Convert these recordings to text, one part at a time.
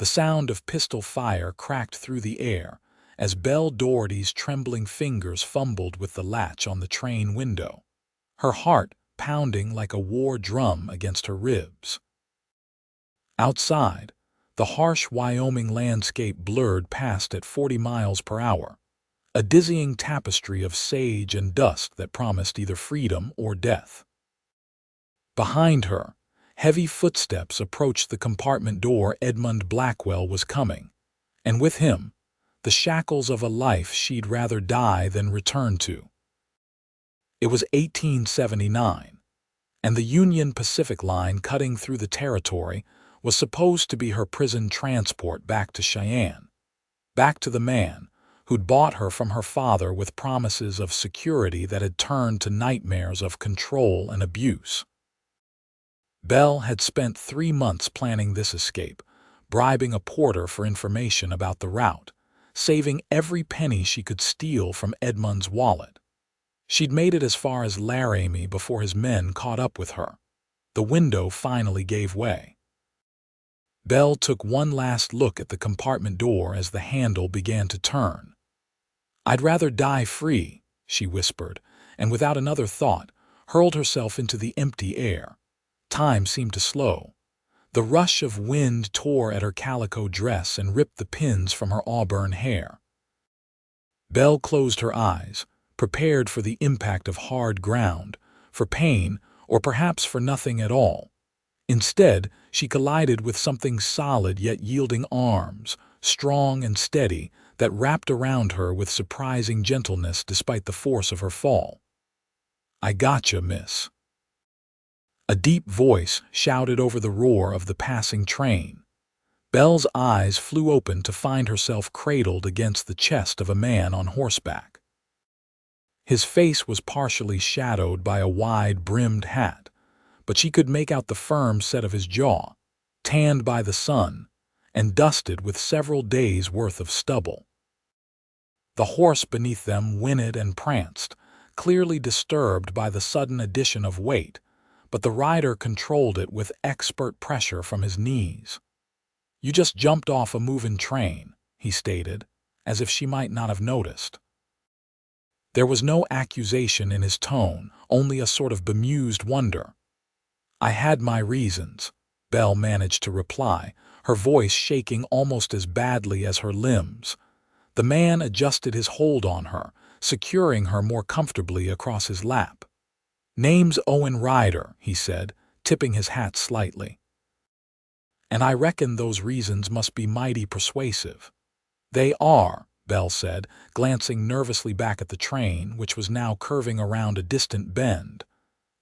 The sound of pistol fire cracked through the air as Belle Daugherty's trembling fingers fumbled with the latch on the train window, her heart pounding like a war drum against her ribs. Outside, the harsh Wyoming landscape blurred past at 40 miles per hour, a dizzying tapestry of sage and dust that promised either freedom or death. Behind her, heavy footsteps approached the compartment door. Edmund Blackwell was coming, and with him, the shackles of a life she'd rather die than return to. It was 1879, and the Union Pacific Line cutting through the territory was supposed to be her prison transport back to Cheyenne, back to the man who'd bought her from her father with promises of security that had turned to nightmares of control and abuse. Belle had spent 3 months planning this escape, bribing a porter for information about the route, saving every penny she could steal from Edmund's wallet. She'd made it as far as Laramie before his men caught up with her. The window finally gave way. Belle took one last look at the compartment door as the handle began to turn. "I'd rather die free," she whispered, and without another thought, hurled herself into the empty air. Time seemed to slow. The rush of wind tore at her calico dress and ripped the pins from her auburn hair. Belle closed her eyes, prepared for the impact of hard ground, for pain, or perhaps for nothing at all. Instead, she collided with something solid yet yielding arms, strong and steady, that wrapped around her with surprising gentleness despite the force of her fall. "I gotcha, miss." A deep voice shouted over the roar of the passing train. Belle's eyes flew open to find herself cradled against the chest of a man on horseback. His face was partially shadowed by a wide-brimmed hat, but she could make out the firm set of his jaw, tanned by the sun, and dusted with several days' worth of stubble. The horse beneath them whinnied and pranced, clearly disturbed by the sudden addition of weight, but the rider controlled it with expert pressure from his knees. "You just jumped off a moving train," he stated, as if she might not have noticed. There was no accusation in his tone, only a sort of bemused wonder. "I had my reasons," Belle managed to reply, her voice shaking almost as badly as her limbs. The man adjusted his hold on her, securing her more comfortably across his lap. "Name's Owen Ryder," he said, tipping his hat slightly. "And I reckon those reasons must be mighty persuasive." "They are," Belle said, glancing nervously back at the train, which was now curving around a distant bend.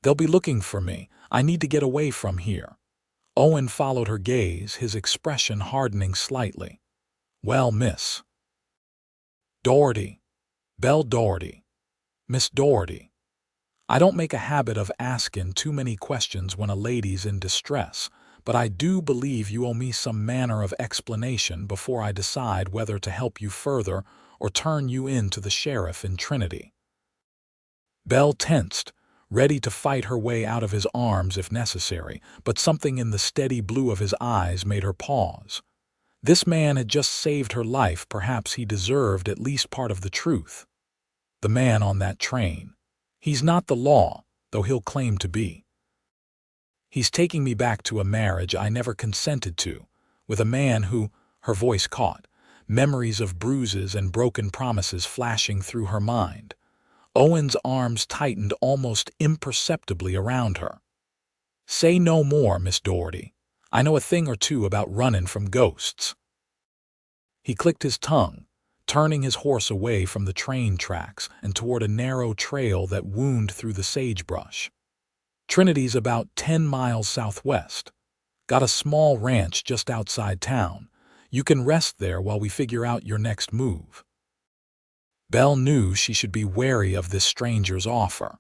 "They'll be looking for me. I need to get away from here." Owen followed her gaze, his expression hardening slightly. "Well, Miss Daugherty, Belle Daugherty, Miss Daugherty. I don't make a habit of asking too many questions when a lady's in distress, but I do believe you owe me some manner of explanation before I decide whether to help you further or turn you in to the sheriff in Trinity." Belle tensed, ready to fight her way out of his arms if necessary, but something in the steady blue of his eyes made her pause. This man had just saved her life. Perhaps he deserved at least part of the truth. The man on that train. He's not the law, though he'll claim to be. He's taking me back to a marriage I never consented to, with a man who, her voice caught, memories of bruises and broken promises flashing through her mind. Owen's arms tightened almost imperceptibly around her. "Say no more, Miss Daugherty. I know a thing or two about running from ghosts." He clicked his tongue, turning his horse away from the train tracks and toward a narrow trail that wound through the sagebrush. "Trinity's about 10 miles southwest. Got a small ranch just outside town. You can rest there while we figure out your next move." Belle knew she should be wary of this stranger's offer,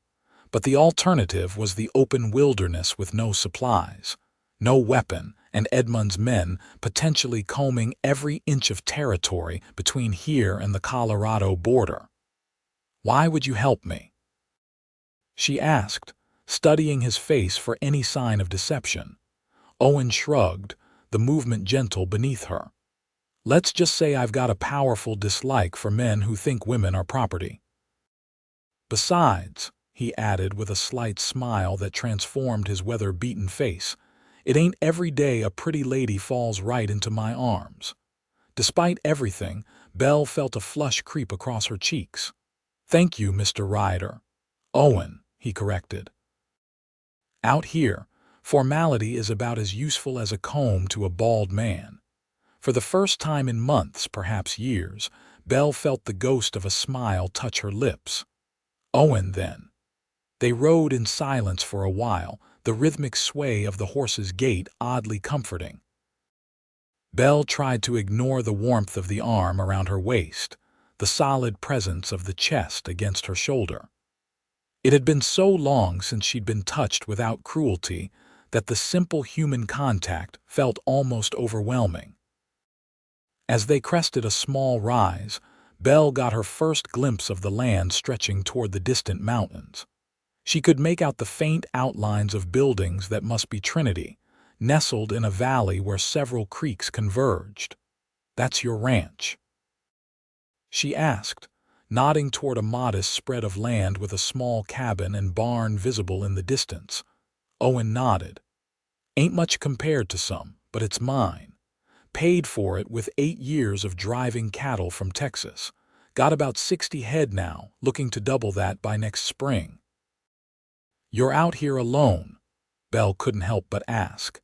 but the alternative was the open wilderness with no supplies, no weapon, and Edmund's men potentially combing every inch of territory between here and the Colorado border. "Why would you help me?" she asked, studying his face for any sign of deception. Owen shrugged, the movement gentle beneath her. "Let's just say I've got a powerful dislike for men who think women are property. Besides," he added with a slight smile that transformed his weather-beaten face, "it ain't every day a pretty lady falls right into my arms." Despite everything, Belle felt a flush creep across her cheeks. "Thank you, Mr. Ryder." "Owen," he corrected. Out here, formality is about as useful as a comb to a bald man. For the first time in months, perhaps years, Belle felt the ghost of a smile touch her lips. "Owen, then." They rode in silence for a while, the rhythmic sway of the horse's gait oddly comforting. Belle tried to ignore the warmth of the arm around her waist, the solid presence of the chest against her shoulder. It had been so long since she'd been touched without cruelty that the simple human contact felt almost overwhelming. As they crested a small rise, Belle got her first glimpse of the land stretching toward the distant mountains. She could make out the faint outlines of buildings that must be Trinity, nestled in a valley where several creeks converged. "That's your ranch?" she asked, nodding toward a modest spread of land with a small cabin and barn visible in the distance. Owen nodded. "Ain't much compared to some, but it's mine. Paid for it with 8 years of driving cattle from Texas. Got about 60 head now, looking to double that by next spring." "You're out here alone?" Belle couldn't help but ask.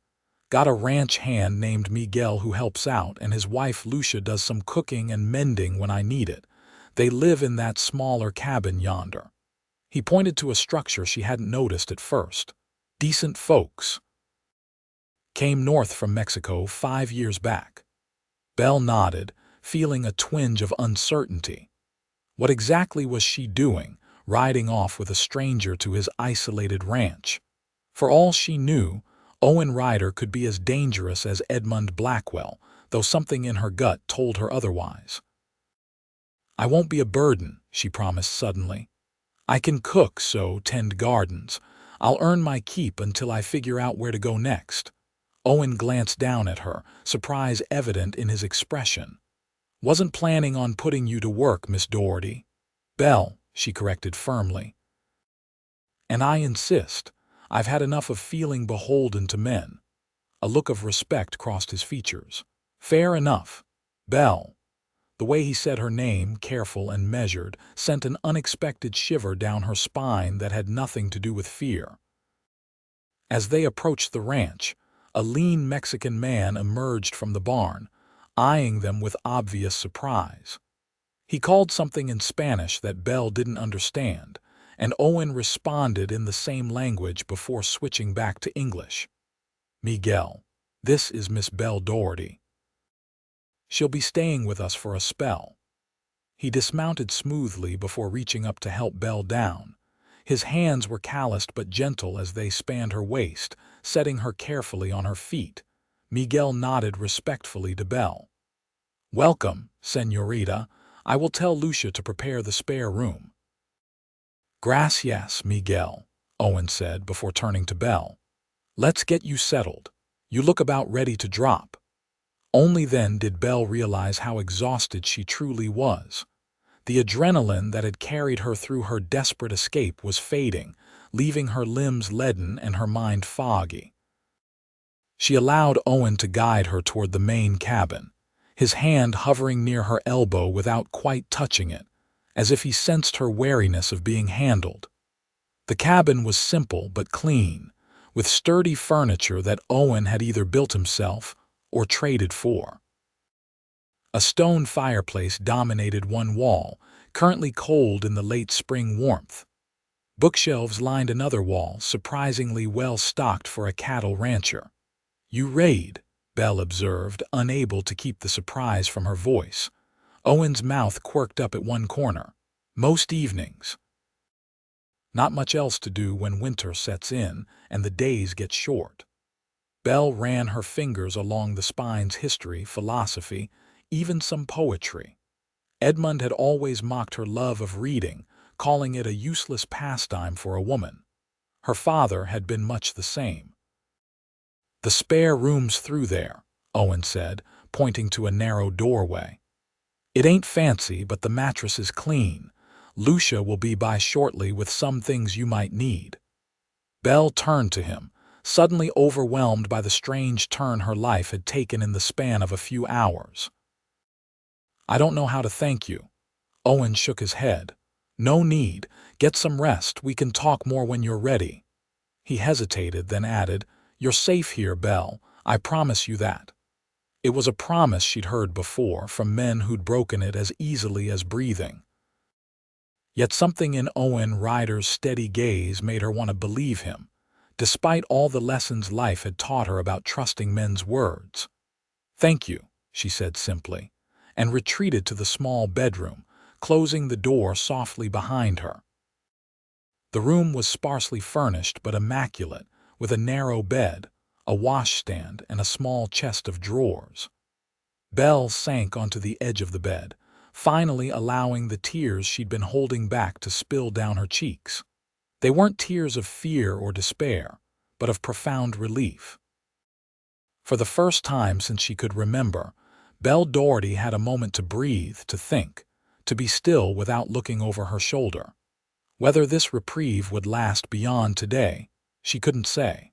"Got a ranch hand named Miguel who helps out, and his wife Lucia does some cooking and mending when I need it. They live in that smaller cabin yonder." He pointed to a structure she hadn't noticed at first. "Decent folks. Came north from Mexico 5 years back." Belle nodded, feeling a twinge of uncertainty. What exactly was she doing, riding off with a stranger to his isolated ranch? For all she knew, Owen Ryder could be as dangerous as Edmund Blackwell, though something in her gut told her otherwise. "I won't be a burden," she promised suddenly. "I can cook, so tend gardens. I'll earn my keep until I figure out where to go next." Owen glanced down at her, surprise evident in his expression. "Wasn't planning on putting you to work, Miss Daugherty." "Belle," she corrected firmly. "And I insist. I've had enough of feeling beholden to men." A look of respect crossed his features. "Fair enough, Belle." The way he said her name, careful and measured, sent an unexpected shiver down her spine that had nothing to do with fear. As they approached the ranch, a lean Mexican man emerged from the barn, eyeing them with obvious surprise. He called something in Spanish that Belle didn't understand, and Owen responded in the same language before switching back to English. "Miguel, this is Miss Belle Daugherty. She'll be staying with us for a spell." He dismounted smoothly before reaching up to help Belle down. His hands were calloused but gentle as they spanned her waist, setting her carefully on her feet. Miguel nodded respectfully to Belle. "Welcome, señorita. I will tell Lucia to prepare the spare room." "Gracias, Miguel," Owen said before turning to Belle. "Let's get you settled. You look about ready to drop." Only then did Belle realize how exhausted she truly was. The adrenaline that had carried her through her desperate escape was fading, leaving her limbs leaden and her mind foggy. She allowed Owen to guide her toward the main cabin, his hand hovering near her elbow without quite touching it, as if he sensed her wariness of being handled. The cabin was simple but clean, with sturdy furniture that Owen had either built himself or traded for. A stone fireplace dominated one wall, currently cold in the late spring warmth. Bookshelves lined another wall, surprisingly well stocked for a cattle rancher. "You raid," Belle observed, unable to keep the surprise from her voice. Owen's mouth quirked up at one corner. "Most evenings. Not much else to do when winter sets in and the days get short." Belle ran her fingers along the spine's history, philosophy, even some poetry. Edmund had always mocked her love of reading, calling it a useless pastime for a woman. Her father had been much the same. "The spare room's through there," Owen said, pointing to a narrow doorway. "It ain't fancy, but the mattress is clean. Lucia will be by shortly with some things you might need." Belle turned to him, suddenly overwhelmed by the strange turn her life had taken in the span of a few hours. "I don't know how to thank you." Owen shook his head. "No need. Get some rest. We can talk more when you're ready." He hesitated, then added, "You're safe here, Belle. I promise you that." It was a promise she'd heard before from men who'd broken it as easily as breathing. Yet something in Owen Ryder's steady gaze made her want to believe him, despite all the lessons life had taught her about trusting men's words. "Thank you," she said simply, and retreated to the small bedroom, closing the door softly behind her. The room was sparsely furnished but immaculate, with a narrow bed, a washstand, and a small chest of drawers. Belle sank onto the edge of the bed, finally allowing the tears she'd been holding back to spill down her cheeks. They weren't tears of fear or despair, but of profound relief. For the first time since she could remember, Belle Daugherty had a moment to breathe, to think, to be still without looking over her shoulder. Whether this reprieve would last beyond today, she couldn't say.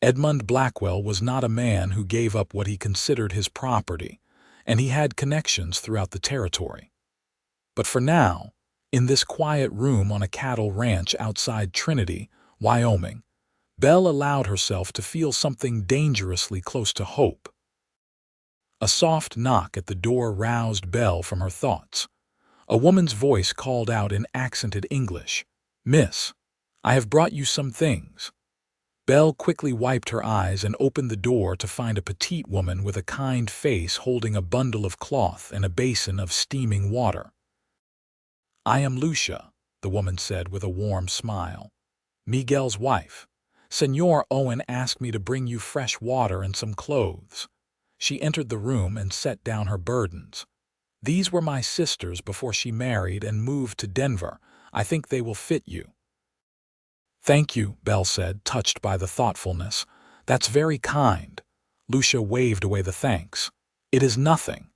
Edmund Blackwell was not a man who gave up what he considered his property, and he had connections throughout the territory. But for now, in this quiet room on a cattle ranch outside Trinity, Wyoming, Belle allowed herself to feel something dangerously close to hope. A soft knock at the door roused Belle from her thoughts. A woman's voice called out in accented English, "Miss, I have brought you some things." Belle quickly wiped her eyes and opened the door to find a petite woman with a kind face holding a bundle of cloth and a basin of steaming water. "I am Lucia," the woman said with a warm smile. "Miguel's wife. Senor Owen asked me to bring you fresh water and some clothes." She entered the room and set down her burdens. "These were my sisters before she married and moved to Denver. I think they will fit you." "Thank you," Belle said, touched by the thoughtfulness. "That's very kind." Lucia waved away the thanks. "It is nothing.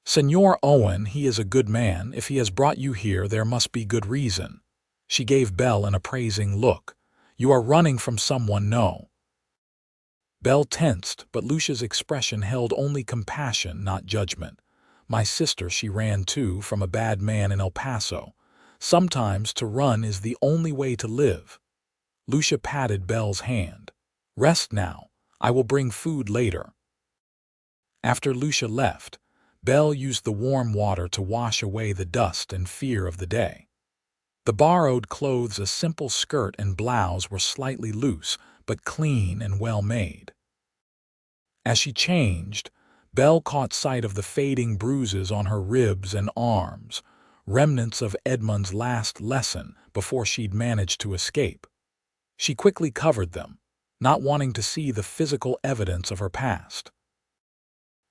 Senor Owen, he is a good man. If he has brought you here, there must be good reason." She gave Belle an appraising look. "You are running from someone, no?" Belle tensed, but Lucia's expression held only compassion, not judgment. "My sister, she ran too, from a bad man in El Paso. Sometimes to run is the only way to live." Lucia patted Belle's hand. "Rest now. I will bring food later." After Lucia left, Belle used the warm water to wash away the dust and fear of the day. The borrowed clothes, a simple skirt and blouse, were slightly loose, but clean and well made. As she changed, Belle caught sight of the fading bruises on her ribs and arms, remnants of Edmund's last lesson before she'd managed to escape. She quickly covered them, not wanting to see the physical evidence of her past.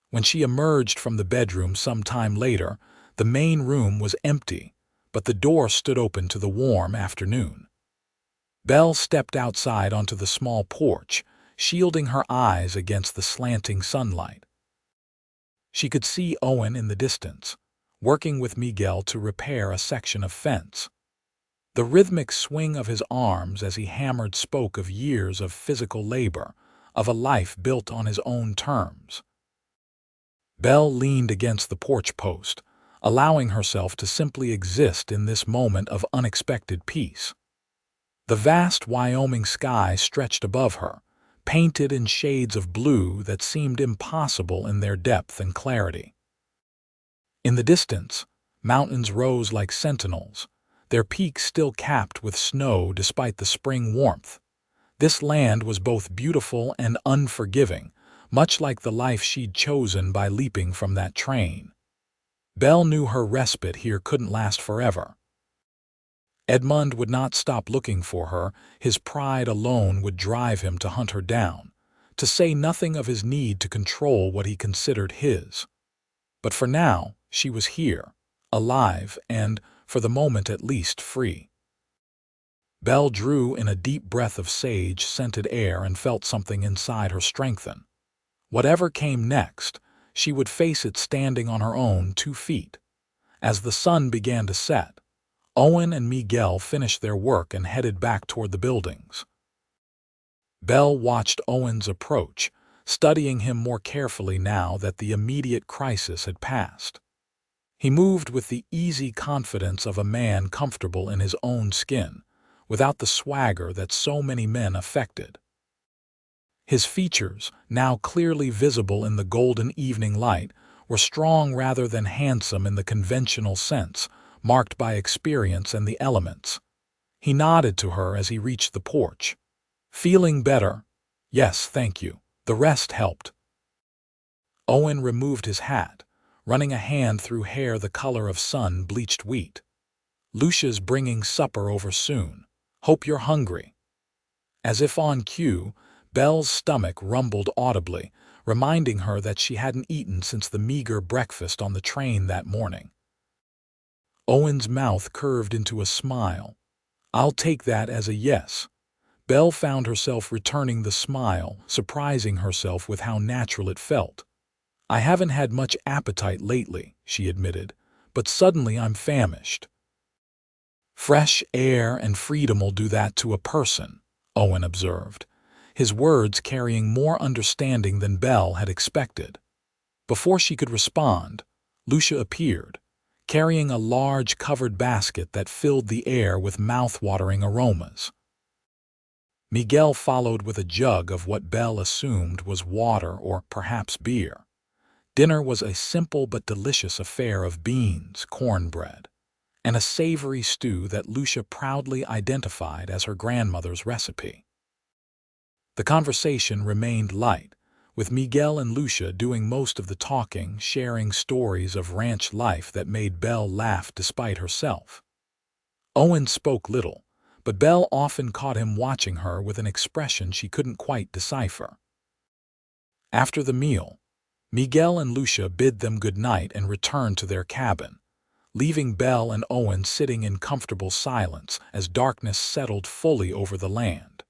When she emerged from the bedroom some time later, the main room was empty, but the door stood open to the warm afternoon. Belle stepped outside onto the small porch, shielding her eyes against the slanting sunlight. She could see Owen in the distance, working with Miguel to repair a section of fence. The rhythmic swing of his arms as he hammered spoke of years of physical labor, of a life built on his own terms. Belle leaned against the porch post, allowing herself to simply exist in this moment of unexpected peace. The vast Wyoming sky stretched above her, painted in shades of blue that seemed impossible in their depth and clarity. In the distance, mountains rose like sentinels, their peaks still capped with snow despite the spring warmth. This land was both beautiful and unforgiving, much like the life she'd chosen by leaping from that train. Belle knew her respite here couldn't last forever. Edmund would not stop looking for her. His pride alone would drive him to hunt her down, to say nothing of his need to control what he considered his. But for now, she was here, alive and, for the moment at least, free. Belle drew in a deep breath of sage-scented air and felt something inside her strengthen. Whatever came next, she would face it standing on her own 2 feet. As the sun began to set, Owen and Miguel finished their work and headed back toward the buildings. Belle watched Owen's approach, studying him more carefully now that the immediate crisis had passed. He moved with the easy confidence of a man comfortable in his own skin, without the swagger that so many men affected. His features, now clearly visible in the golden evening light, were strong rather than handsome in the conventional sense, marked by experience and the elements. He nodded to her as he reached the porch. "Feeling better?" "Yes, thank you. The rest helped." Owen removed his hat, running a hand through hair the color of sun-bleached wheat. "Lucia's bringing supper over soon. Hope you're hungry." As if on cue, Belle's stomach rumbled audibly, reminding her that she hadn't eaten since the meager breakfast on the train that morning. Owen's mouth curved into a smile. "I'll take that as a yes." Belle found herself returning the smile, surprising herself with how natural it felt. "I haven't had much appetite lately," she admitted, "but suddenly I'm famished." "Fresh air and freedom'll do that to a person," Owen observed, his words carrying more understanding than Belle had expected. Before she could respond, Lucia appeared, carrying a large covered basket that filled the air with mouth-watering aromas. Miguel followed with a jug of what Belle assumed was water or perhaps beer. Dinner was a simple but delicious affair of beans, cornbread, and a savory stew that Lucia proudly identified as her grandmother's recipe. The conversation remained light, with Miguel and Lucia doing most of the talking, sharing stories of ranch life that made Belle laugh despite herself. Owen spoke little, but Belle often caught him watching her with an expression she couldn't quite decipher. After the meal, Miguel and Lucia bid them good night and returned to their cabin, leaving Belle and Owen sitting in comfortable silence as darkness settled fully over the land.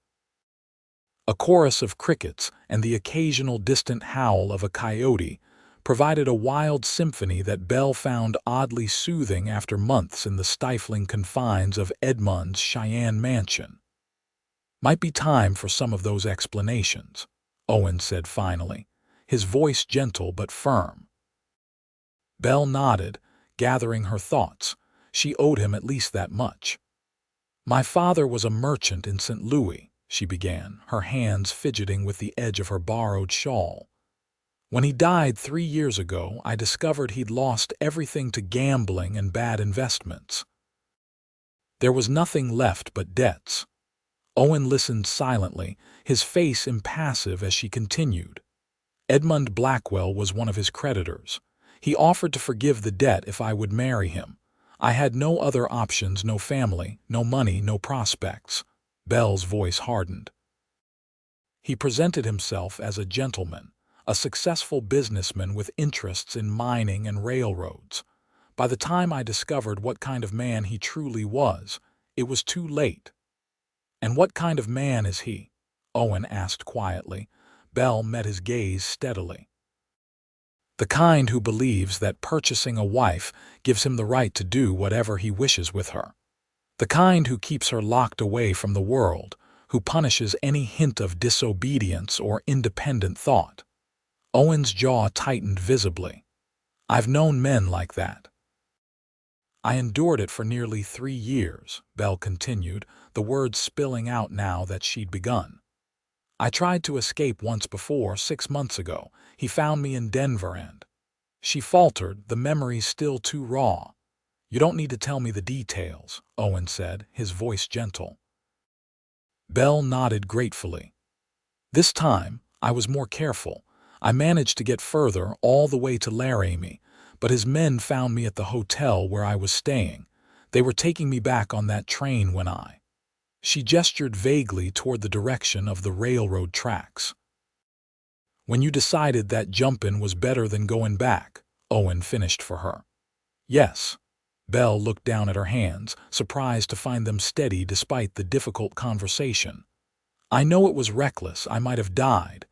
A chorus of crickets and the occasional distant howl of a coyote provided a wild symphony that Belle found oddly soothing after months in the stifling confines of Edmund's Cheyenne mansion. "Might be time for some of those explanations," Owen said finally, his voice gentle but firm. Belle nodded, gathering her thoughts. She owed him at least that much. "My father was a merchant in St. Louis," she began, her hands fidgeting with the edge of her borrowed shawl. "When he died 3 years ago, I discovered he'd lost everything to gambling and bad investments. There was nothing left but debts." Owen listened silently, his face impassive as she continued. "Edmund Blackwell was one of his creditors. He offered to forgive the debt if I would marry him. I had no other options, no family, no money, no prospects." Belle's voice hardened. "He presented himself as a gentleman, a successful businessman with interests in mining and railroads. By the time I discovered what kind of man he truly was, it was too late." "And what kind of man is he?" Owen asked quietly. Belle met his gaze steadily. "The kind who believes that purchasing a wife gives him the right to do whatever he wishes with her. The kind who keeps her locked away from the world, who punishes any hint of disobedience or independent thought." Owen's jaw tightened visibly. "I've known men like that." "I endured it for nearly 3 years," Belle continued, the words spilling out now that she'd begun. "I tried to escape once before, 6 months ago. He found me in Denver and—" She faltered, the memories still too raw. "You don't need to tell me the details," Owen said, his voice gentle. Belle nodded gratefully. "This time, I was more careful. I managed to get further, all the way to Laramie, but his men found me at the hotel where I was staying. They were taking me back on that train when I—" She gestured vaguely toward the direction of the railroad tracks. "When you decided that jumpin' was better than going back," Owen finished for her. "Yes." Belle looked down at her hands, surprised to find them steady despite the difficult conversation. "I know it was reckless, I might have died,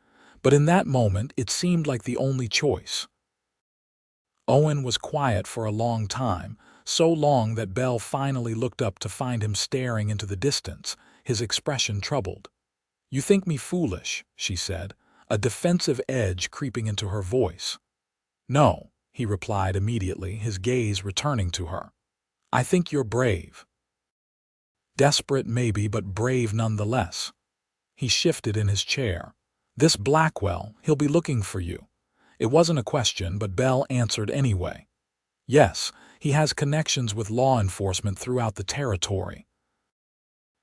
but in that moment it seemed like the only choice. Owen was quiet for a long time, so long that Belle finally looked up to find him staring into the distance, his expression troubled. "You think me foolish," she said, a defensive edge creeping into her voice. "No," he replied immediately, his gaze returning to her. "I think you're brave. Desperate maybe, but brave nonetheless." He shifted in his chair. "This Blackwell, he'll be looking for you." It wasn't a question, but Belle answered anyway. "Yes, he has connections with law enforcement throughout the territory.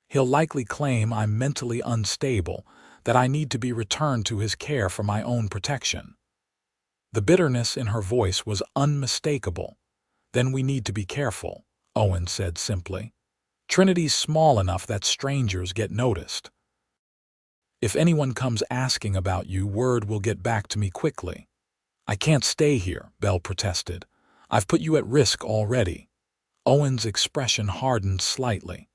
He'll likely claim I'm mentally unstable, that I need to be returned to his care for my own protection." The bitterness in her voice was unmistakable. "Then we need to be careful," Owen said simply. "Trinity's small enough that strangers get noticed. If anyone comes asking about you, word will get back to me quickly." "I can't stay here," Belle protested. "I've put you at risk already." Owen's expression hardened slightly.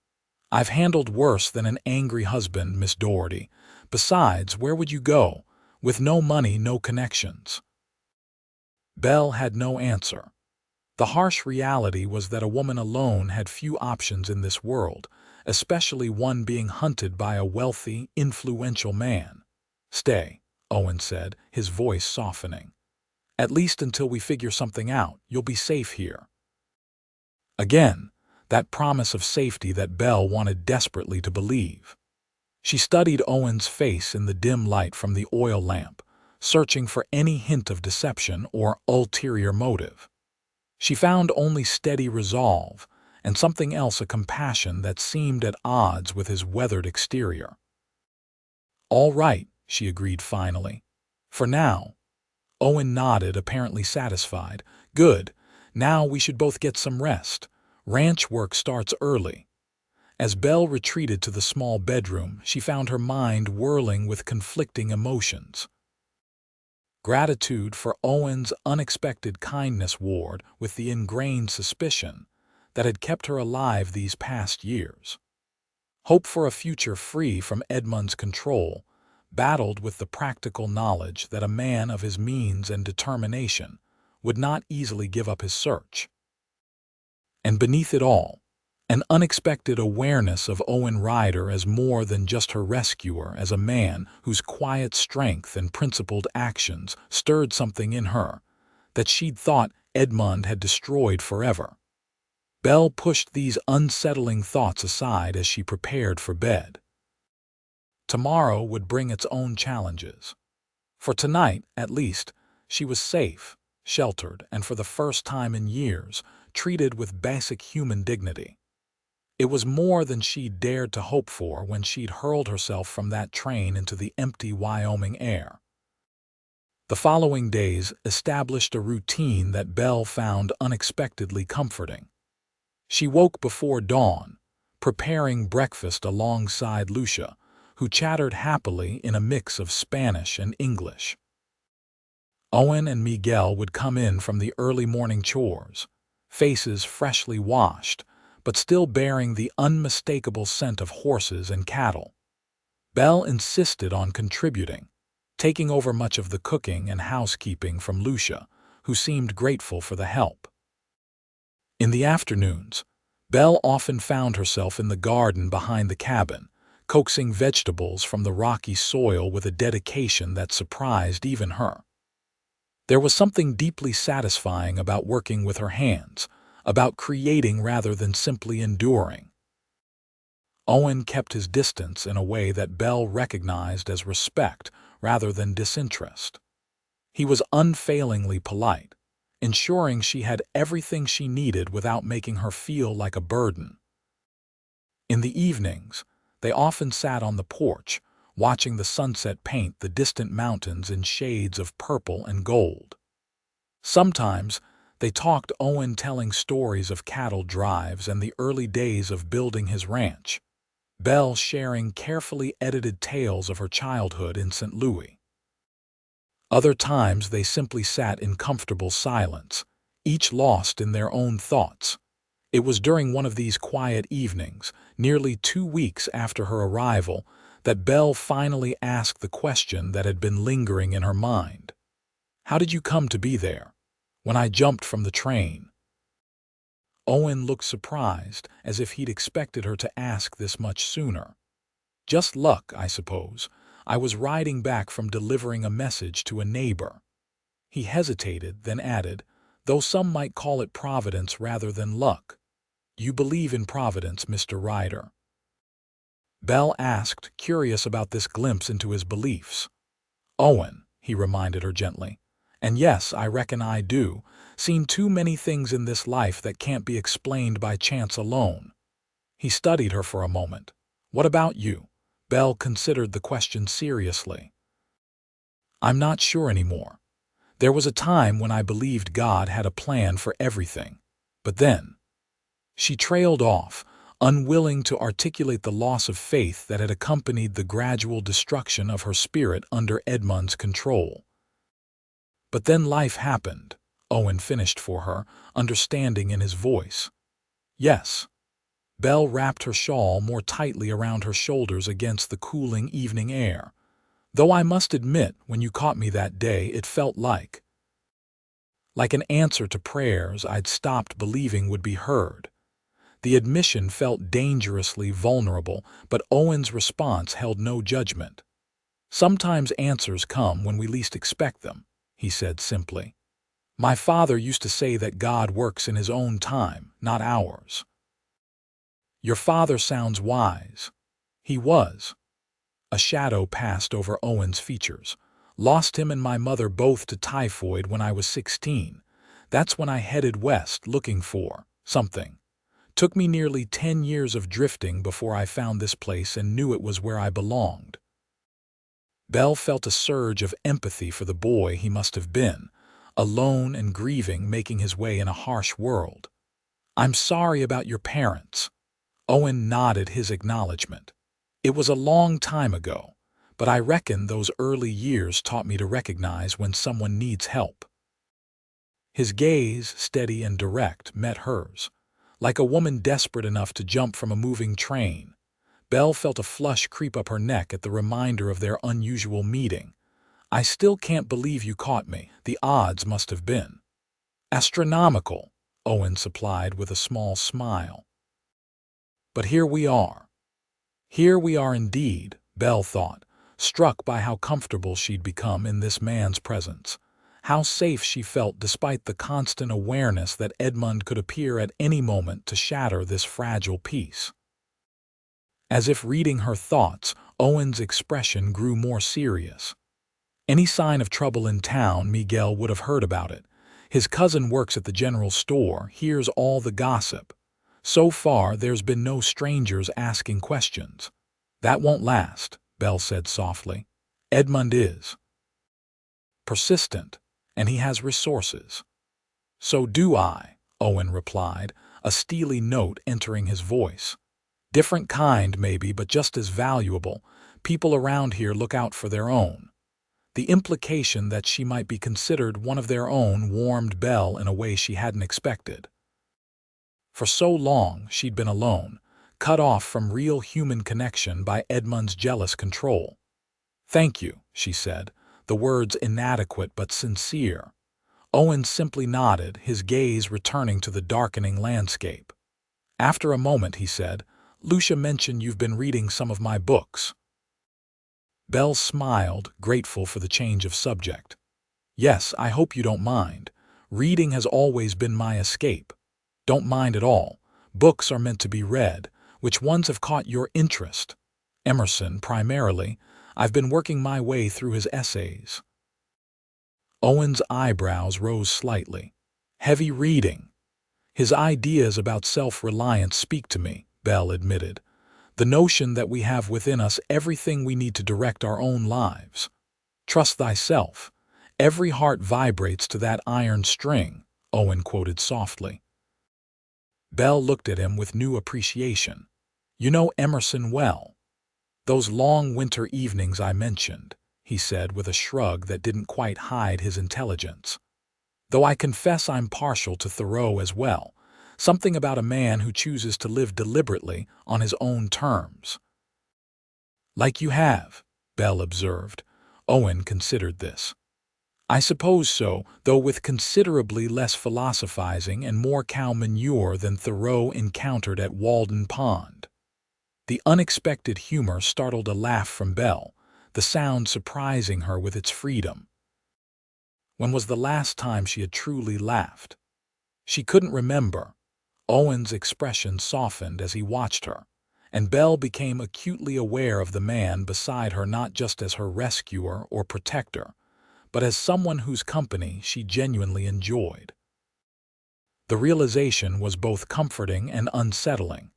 "I've handled worse than an angry husband, Miss Daugherty. Besides, where would you go? With no money, no connections." Belle had no answer. The harsh reality was that a woman alone had few options in this world, especially one being hunted by a wealthy, influential man. "Stay," Owen said, his voice softening. "At least until we figure something out, you'll be safe here." Again, that promise of safety that Belle wanted desperately to believe. She studied Owen's face in the dim light from the oil lamp, searching for any hint of deception or ulterior motive. She found only steady resolve, and something else, a compassion that seemed at odds with his weathered exterior. "All right," she agreed finally. "For now." Owen nodded, apparently satisfied. "Good. Now we should both get some rest. Ranch work starts early." As Belle retreated to the small bedroom, she found her mind whirling with conflicting emotions. Gratitude for Owen's unexpected kindness warred with the ingrained suspicion that had kept her alive these past years. Hope for a future free from Edmund's control battled with the practical knowledge that a man of his means and determination would not easily give up his search. And beneath it all, an unexpected awareness of Owen Ryder as more than just her rescuer, as a man whose quiet strength and principled actions stirred something in her that she'd thought Edmund had destroyed forever. Belle pushed these unsettling thoughts aside as she prepared for bed. Tomorrow would bring its own challenges. For tonight, at least, she was safe, sheltered, and for the first time in years, treated with basic human dignity. It was more than she'd dared to hope for when she'd hurled herself from that train into the empty Wyoming air. The following days established a routine that Belle found unexpectedly comforting. She woke before dawn, preparing breakfast alongside Lucia, who chattered happily in a mix of Spanish and English. Owen and Miguel would come in from the early morning chores, faces freshly washed, but still bearing the unmistakable scent of horses and cattle. Belle insisted on contributing, taking over much of the cooking and housekeeping from Lucia, who seemed grateful for the help. In the afternoons, Belle often found herself in the garden behind the cabin, coaxing vegetables from the rocky soil with a dedication that surprised even her. There was something deeply satisfying about working with her hands, about creating rather than simply enduring. Owen kept his distance in a way that Belle recognized as respect rather than disinterest. He was unfailingly polite, ensuring she had everything she needed without making her feel like a burden. In the evenings, they often sat on the porch, watching the sunset paint the distant mountains in shades of purple and gold. Sometimes, they talked, Owen telling stories of cattle drives and the early days of building his ranch, Belle sharing carefully edited tales of her childhood in St. Louis. Other times they simply sat in comfortable silence, each lost in their own thoughts. It was during one of these quiet evenings, nearly 2 weeks after her arrival, that Belle finally asked the question that had been lingering in her mind. "How did you come to be there?" "When I jumped from the train." Owen looked surprised, as if he'd expected her to ask this much sooner. "Just luck, I suppose. I was riding back from delivering a message to a neighbor." He hesitated, then added, "Though some might call it providence rather than luck." "You believe in providence, Mr. Ryder?" Belle asked, curious about this glimpse into his beliefs. "Owen," he reminded her gently, "and yes, I reckon I do. Seen too many things in this life that can't be explained by chance alone." He studied her for a moment. "What about you?" Belle considered the question seriously. "I'm not sure anymore. There was a time when I believed God had a plan for everything. But then—" She trailed off, unwilling to articulate the loss of faith that had accompanied the gradual destruction of her spirit under Edmund's control. "But then life happened," Owen finished for her, understanding in his voice. "Yes." Belle wrapped her shawl more tightly around her shoulders against the cooling evening air. "Though I must admit, when you caught me that day, it felt like an answer to prayers I'd stopped believing would be heard." The admission felt dangerously vulnerable, but Owen's response held no judgment. "Sometimes answers come when we least expect them," he said simply. "My father used to say that God works in his own time, not ours." "Your father sounds wise." He was. A shadow passed over Owen's features. "Lost him and my mother both to typhoid when I was 16. That's when I headed west looking for something. Took me nearly 10 years of drifting before I found this place and knew it was where I belonged." Belle felt a surge of empathy for the boy he must have been, alone and grieving, making his way in a harsh world. "I'm sorry about your parents." Owen nodded his acknowledgement. "It was a long time ago, but I reckon those early years taught me to recognize when someone needs help." His gaze, steady and direct, met hers. Like a woman desperate enough to jump from a moving train. Belle felt a flush creep up her neck at the reminder of their unusual meeting. "I still can't believe you caught me. The odds must have been astronomical," Owen supplied with a small smile. "But here we are." Here we are indeed, Belle thought, struck by how comfortable she'd become in this man's presence. How safe she felt despite the constant awareness that Edmund could appear at any moment to shatter this fragile peace. As if reading her thoughts, Owen's expression grew more serious. "Any sign of trouble in town, Miguel would have heard about it. His cousin works at the general store, hears all the gossip. So far, there's been no strangers asking questions." "That won't last," Belle said softly. "Edmund is persistent, and he has resources." "So do I," Owen replied, a steely note entering his voice. "Different kind, maybe, but just as valuable. People around here look out for their own." The implication that she might be considered one of their own warmed Belle in a way she hadn't expected. For so long, she'd been alone, cut off from real human connection by Edmund's jealous control. "Thank you," she said, the words inadequate but sincere. Owen simply nodded, his gaze returning to the darkening landscape. After a moment, he said, "Lucia mentioned you've been reading some of my books." Belle smiled, grateful for the change of subject. "Yes, I hope you don't mind. Reading has always been my escape." "Don't mind at all. Books are meant to be read. Which ones have caught your interest?" "Emerson, primarily. I've been working my way through his essays." Owen's eyebrows rose slightly. "Heavy reading." "His ideas about self-reliance speak to me," Belle admitted. "The notion that we have within us everything we need to direct our own lives. Trust thyself. Every heart vibrates to that iron string," Owen quoted softly. Belle looked at him with new appreciation. "You know Emerson well." "Those long winter evenings I mentioned," he said with a shrug that didn't quite hide his intelligence. "Though I confess I'm partial to Thoreau as well. Something about a man who chooses to live deliberately on his own terms." Like you have, Belle observed. Owen considered this. I suppose so, though with considerably less philosophizing and more cow manure than Thoreau encountered at Walden Pond. The unexpected humor startled a laugh from Belle, the sound surprising her with its freedom. When was the last time she had truly laughed? She couldn't remember. Owen's expression softened as he watched her, and Belle became acutely aware of the man beside her not just as her rescuer or protector, but as someone whose company she genuinely enjoyed. The realization was both comforting and unsettling.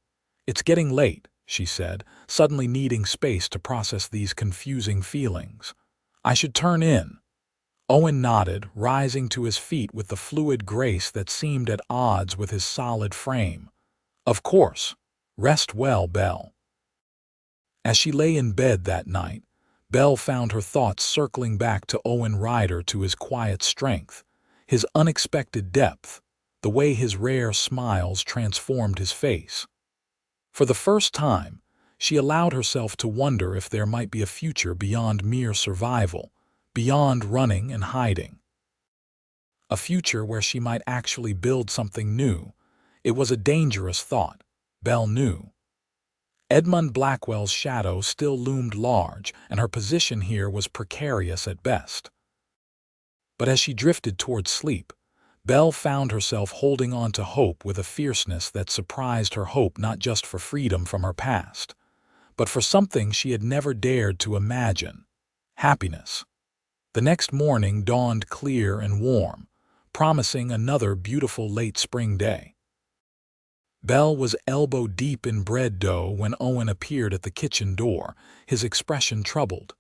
It's getting late, she said, suddenly needing space to process these confusing feelings. I should turn in. Owen nodded, rising to his feet with the fluid grace that seemed at odds with his solid frame. Of course. Rest well, Belle. As she lay in bed that night, Belle found her thoughts circling back to Owen Ryder, to his quiet strength, his unexpected depth, the way his rare smiles transformed his face. For the first time, she allowed herself to wonder if there might be a future beyond mere survival, beyond running and hiding. A future where she might actually build something new. It was a dangerous thought, Belle knew. Edmund Blackwell's shadow still loomed large, and her position here was precarious at best. But as she drifted toward sleep, Belle found herself holding on to hope with a fierceness that surprised her, hope not just for freedom from her past, but for something she had never dared to imagine: happiness. The next morning dawned clear and warm, promising another beautiful late spring day. Belle was elbow-deep in bread dough when Owen appeared at the kitchen door, his expression troubled.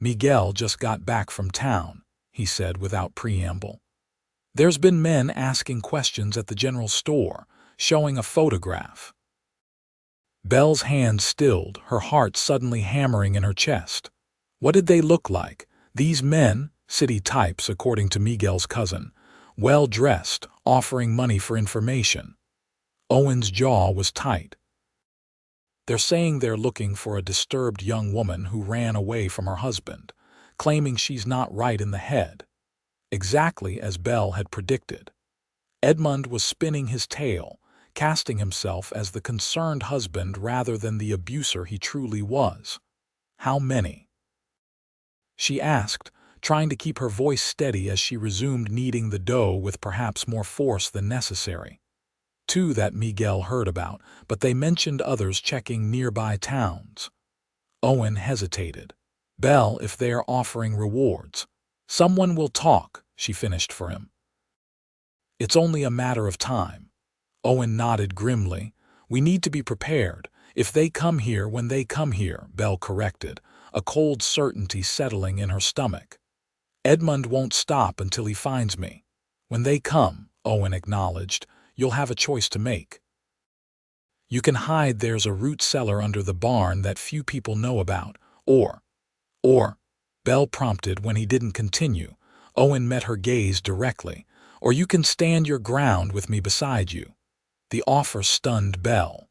Miguel just got back from town, he said without preamble. There's been men asking questions at the general store, showing a photograph. Belle's hand stilled, her heart suddenly hammering in her chest. What did they look like? These men, city types according to Miguel's cousin, well-dressed, offering money for information. Owen's jaw was tight. They're saying they're looking for a disturbed young woman who ran away from her husband, claiming she's not right in the head. Exactly as Belle had predicted. Edmund was spinning his tale, casting himself as the concerned husband rather than the abuser he truly was. How many? She asked, trying to keep her voice steady as she resumed kneading the dough with perhaps more force than necessary. 2 that Miguel heard about, but they mentioned others checking nearby towns. Owen hesitated. Belle, if they are offering rewards. Someone will talk, she finished for him. It's only a matter of time. Owen nodded grimly. We need to be prepared. If they come here when they come here, Belle corrected, a cold certainty settling in her stomach. Edmund won't stop until he finds me. When they come, Owen acknowledged, you'll have a choice to make. You can hide. There's a root cellar under the barn that few people know about. Or, Belle prompted when he didn't continue. Owen met her gaze directly. Or you can stand your ground with me beside you. The offer stunned Belle.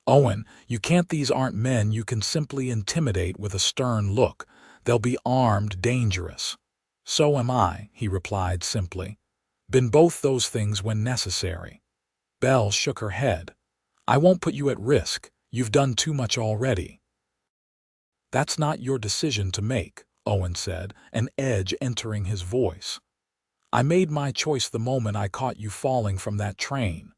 Owen, you can't. These aren't men you can simply intimidate with a stern look. They'll be armed, dangerous. So am I, he replied simply. Been both those things when necessary. Belle shook her head. I won't put you at risk. You've done too much already. That's not your decision to make, Owen said, an edge entering his voice. I made my choice the moment I caught you falling from that train.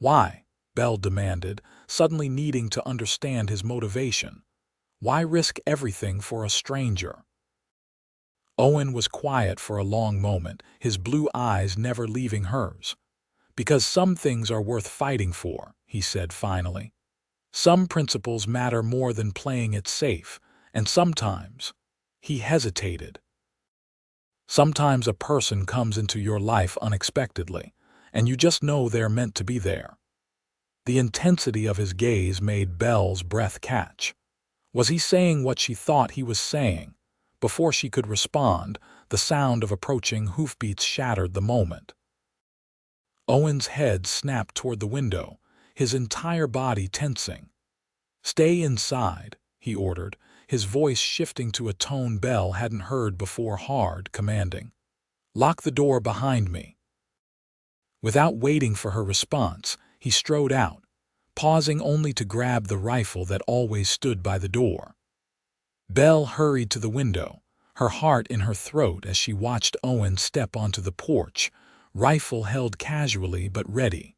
Why? Belle demanded, suddenly needing to understand his motivation. Why risk everything for a stranger? Owen was quiet for a long moment, his blue eyes never leaving hers. Because some things are worth fighting for, he said finally. Some principles matter more than playing it safe, and sometimes, he hesitated. Sometimes a person comes into your life unexpectedly, and you just know they're meant to be there. The intensity of his gaze made Belle's breath catch. Was he saying what she thought he was saying? Before she could respond, the sound of approaching hoofbeats shattered the moment. Owen's head snapped toward the window, his entire body tensing. Stay inside, he ordered, his voice shifting to a tone Belle hadn't heard before, hard, commanding. "Lock the door behind me." Without waiting for her response, he strode out, pausing only to grab the rifle that always stood by the door. Belle hurried to the window, her heart in her throat as she watched Owen step onto the porch, rifle held casually but ready.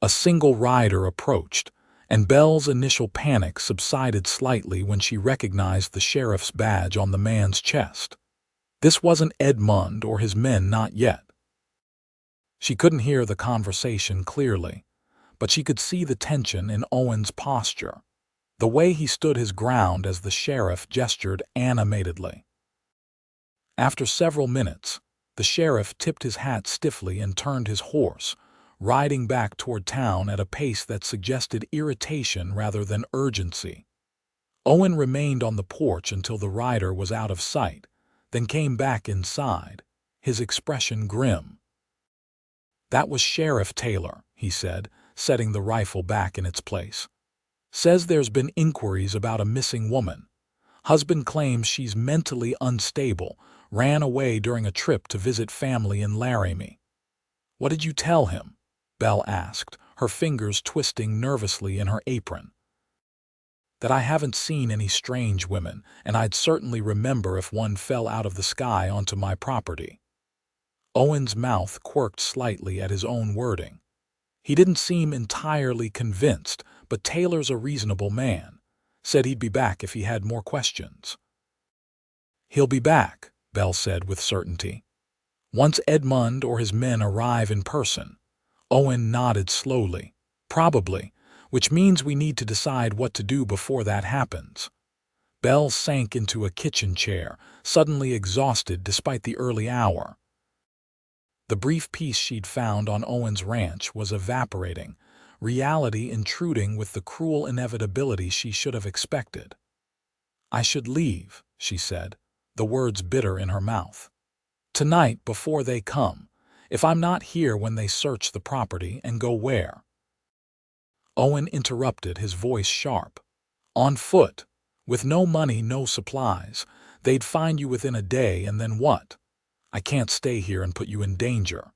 A single rider approached, and Belle's initial panic subsided slightly when she recognized the sheriff's badge on the man's chest. This wasn't Edmund or his men, not yet. She couldn't hear the conversation clearly, but she could see the tension in Owen's posture, the way he stood his ground as the sheriff gestured animatedly. After several minutes, the sheriff tipped his hat stiffly and turned his horse, riding back toward town at a pace that suggested irritation rather than urgency. Owen remained on the porch until the rider was out of sight, then came back inside, his expression grim. "That was Sheriff Taylor," he said, setting the rifle back in its place. "Says there's been inquiries about a missing woman. Husband claims she's mentally unstable, ran away during a trip to visit family in Laramie." "What did you tell him?" Belle asked, her fingers twisting nervously in her apron. "That I haven't seen any strange women, and I'd certainly remember if one fell out of the sky onto my property." Owen's mouth quirked slightly at his own wording. He didn't seem entirely convinced, but Taylor's a reasonable man. Said he'd be back if he had more questions. "He'll be back," Belle said with certainty. "Once Edmund or his men arrive in person." Owen nodded slowly. "Probably, which means we need to decide what to do before that happens." Belle sank into a kitchen chair, suddenly exhausted despite the early hour. The brief peace she'd found on Owen's ranch was evaporating, reality intruding with the cruel inevitability she should have expected. "I should leave," she said, the words bitter in her mouth. "Tonight before they come, if I'm not here when they search the property, and go where?" Owen interrupted, his voice sharp. "On foot. With no money, no supplies. They'd find you within a day, and then what? I can't stay here and put you in danger."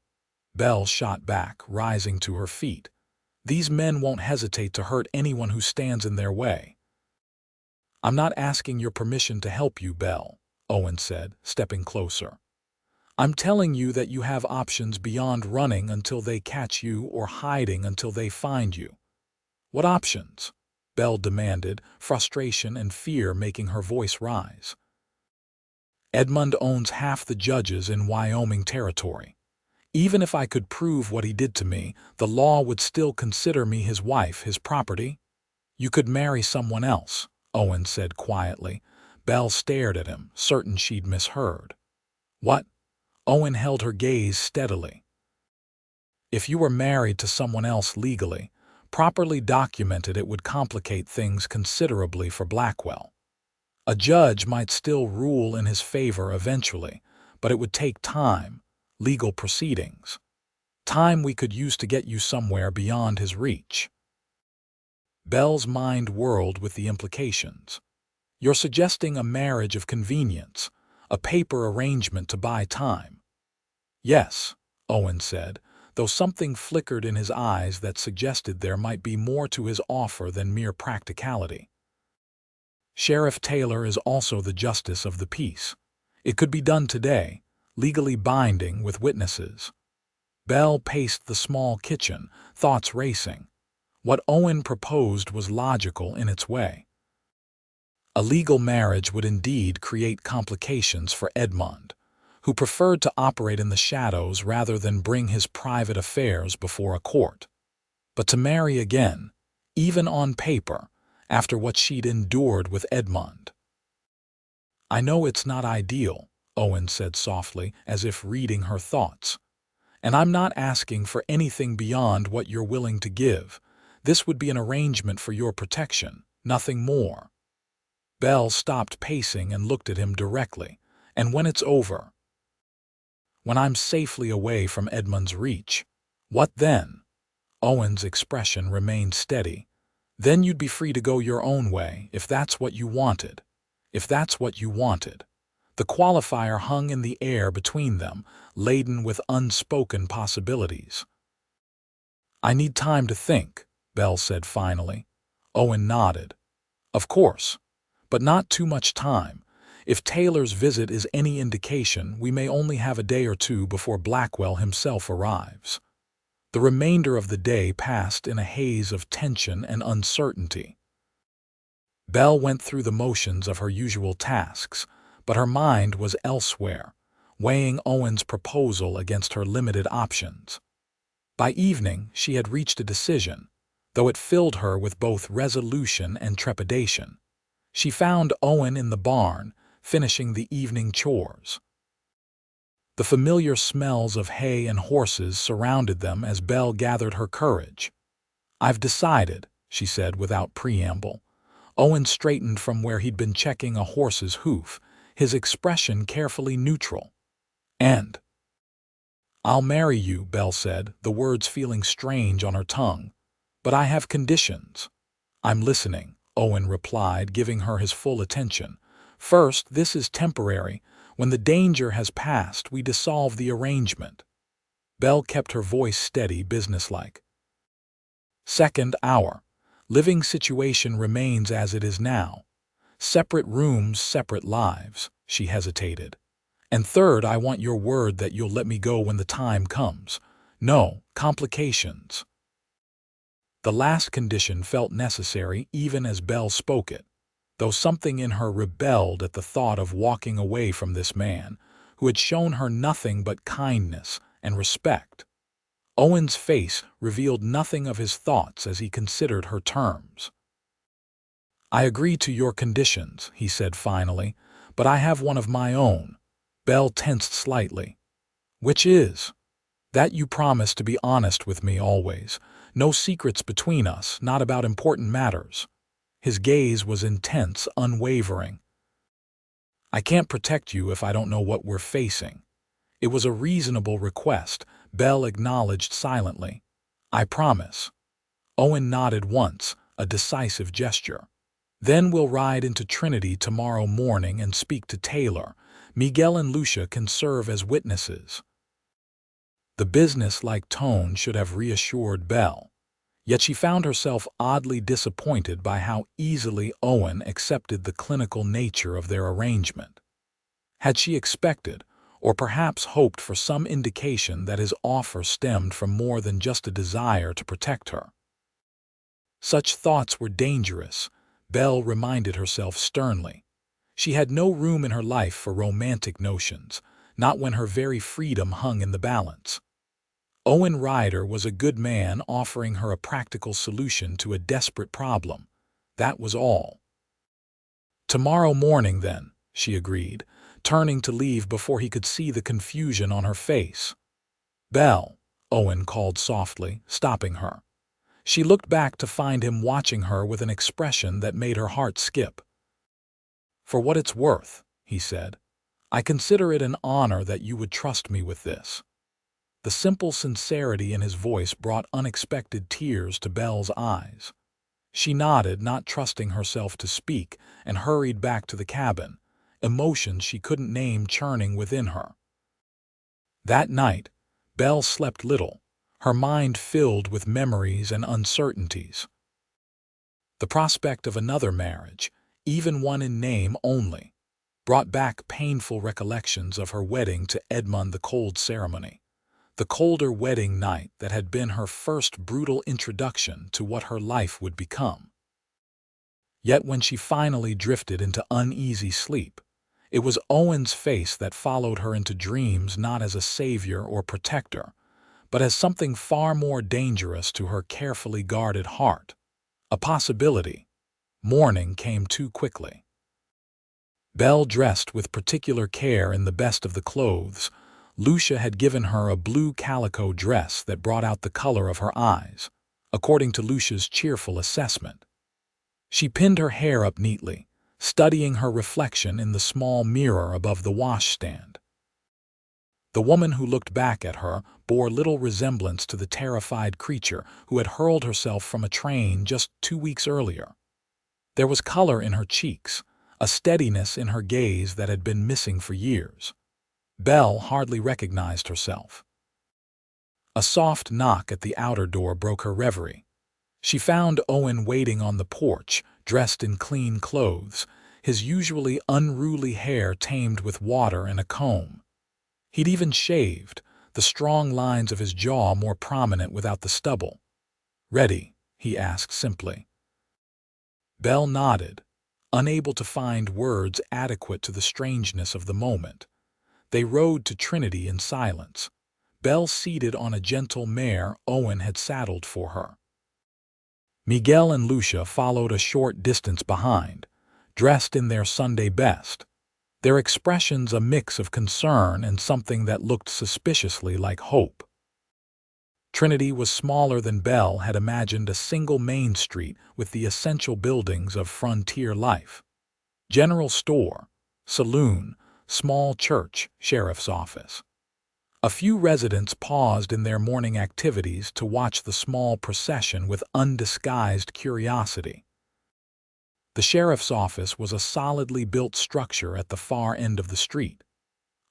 Belle shot back, rising to her feet. "These men won't hesitate to hurt anyone who stands in their way." "I'm not asking your permission to help you, Belle," Owen said, stepping closer. "I'm telling you that you have options beyond running until they catch you or hiding until they find you." "What options?" Belle demanded, frustration and fear making her voice rise. "Edmund owns half the judges in Wyoming territory. Even if I could prove what he did to me, the law would still consider me his wife, his property." "You could marry someone else," Owen said quietly. Belle stared at him, certain she'd misheard. "What?" Owen held her gaze steadily. "If you were married to someone else legally, properly documented, it would complicate things considerably for Blackwell. A judge might still rule in his favor eventually, but it would take time, legal proceedings. Time we could use to get you somewhere beyond his reach." Belle's mind whirled with the implications. "You're suggesting a marriage of convenience, a paper arrangement to buy time." "Yes," Owen said, though something flickered in his eyes that suggested there might be more to his offer than mere practicality. "Sheriff Taylor is also the justice of the peace. It could be done today, legally binding with witnesses." Belle paced the small kitchen, thoughts racing. What Owen proposed was logical in its way. A legal marriage would indeed create complications for Edmund, who preferred to operate in the shadows rather than bring his private affairs before a court. But to marry again, even on paper, after what she'd endured with Edmund. "I know it's not ideal," Owen said softly, as if reading her thoughts. "And I'm not asking for anything beyond what you're willing to give. This would be an arrangement for your protection, nothing more." Belle stopped pacing and looked at him directly. "And when it's over? When I'm safely away from Edmund's reach? What then?" Owen's expression remained steady. Then you'd be free to go your own way, if that's what you wanted. If that's what you wanted. The qualifier hung in the air between them, laden with unspoken possibilities. I need time to think, Belle said finally. Owen nodded. Of course, but not too much time. If Taylor's visit is any indication, we may only have a day or two before Blackwell himself arrives. The remainder of the day passed in a haze of tension and uncertainty. Belle went through the motions of her usual tasks, but her mind was elsewhere, weighing Owen's proposal against her limited options. By evening, she had reached a decision, though it filled her with both resolution and trepidation. She found Owen in the barn, finishing the evening chores. The familiar smells of hay and horses surrounded them as Belle gathered her courage. I've decided, she said without preamble. Owen straightened from where he'd been checking a horse's hoof, his expression carefully neutral. And I'll marry you, Belle said, the words feeling strange on her tongue. But I have conditions. I'm listening, Owen replied, giving her his full attention. First, this is temporary. When the danger has passed, we dissolve the arrangement. Belle kept her voice steady, businesslike. Second, our living situation remains as it is now. Separate rooms, separate lives, she hesitated. And third, I want your word that you'll let me go when the time comes. No complications. The last condition felt necessary even as Belle spoke it, though something in her rebelled at the thought of walking away from this man, who had shown her nothing but kindness and respect. Owen's face revealed nothing of his thoughts as he considered her terms. I agree to your conditions, he said finally, but I have one of my own. Belle tensed slightly. Which is? That you promise to be honest with me always. No secrets between us, not about important matters. His gaze was intense, unwavering. I can't protect you if I don't know what we're facing. It was a reasonable request, Belle acknowledged silently. I promise. Owen nodded once, a decisive gesture. Then we'll ride into Trinity tomorrow morning and speak to Taylor. Miguel and Lucia can serve as witnesses. The business-like tone should have reassured Belle, yet she found herself oddly disappointed by how easily Owen accepted the clinical nature of their arrangement. Had she expected, or perhaps hoped for some indication that his offer stemmed from more than just a desire to protect her? Such thoughts were dangerous, Belle reminded herself sternly. She had no room in her life for romantic notions, not when her very freedom hung in the balance. Owen Ryder was a good man offering her a practical solution to a desperate problem. That was all. Tomorrow morning, then, she agreed, turning to leave before he could see the confusion on her face. Belle, Owen called softly, stopping her. She looked back to find him watching her with an expression that made her heart skip. For what it's worth, he said, I consider it an honor that you would trust me with this. The simple sincerity in his voice brought unexpected tears to Belle's eyes. She nodded, not trusting herself to speak, and hurried back to the cabin, emotions she couldn't name churning within her. That night, Belle slept little, her mind filled with memories and uncertainties. The prospect of another marriage, even one in name only, brought back painful recollections of her wedding to Edmund, the cold ceremony. The colder wedding night that had been her first brutal introduction to what her life would become. Yet when she finally drifted into uneasy sleep, it was Owen's face that followed her into dreams, not as a savior or protector, but as something far more dangerous to her carefully guarded heart. A possibility. Morning came too quickly. Belle dressed with particular care in the best of the clothes. Lucia had given her a blue calico dress that brought out the color of her eyes, according to Lucia's cheerful assessment. She pinned her hair up neatly, studying her reflection in the small mirror above the washstand. The woman who looked back at her bore little resemblance to the terrified creature who had hurled herself from a train just 2 weeks earlier. There was color in her cheeks, a steadiness in her gaze that had been missing for years. Belle hardly recognized herself. A soft knock at the outer door broke her reverie. She found Owen waiting on the porch, dressed in clean clothes, his usually unruly hair tamed with water and a comb. He'd even shaved, the strong lines of his jaw more prominent without the stubble. "Ready?" he asked simply. Belle nodded, unable to find words adequate to the strangeness of the moment. They rode to Trinity in silence, Belle seated on a gentle mare Owen had saddled for her. Miguel and Lucia followed a short distance behind, dressed in their Sunday best, their expressions a mix of concern and something that looked suspiciously like hope. Trinity was smaller than Belle had imagined, a single main street with the essential buildings of frontier life. General store, saloon, small church, sheriff's office. A few residents paused in their morning activities to watch the small procession with undisguised curiosity. The sheriff's office was a solidly built structure at the far end of the street.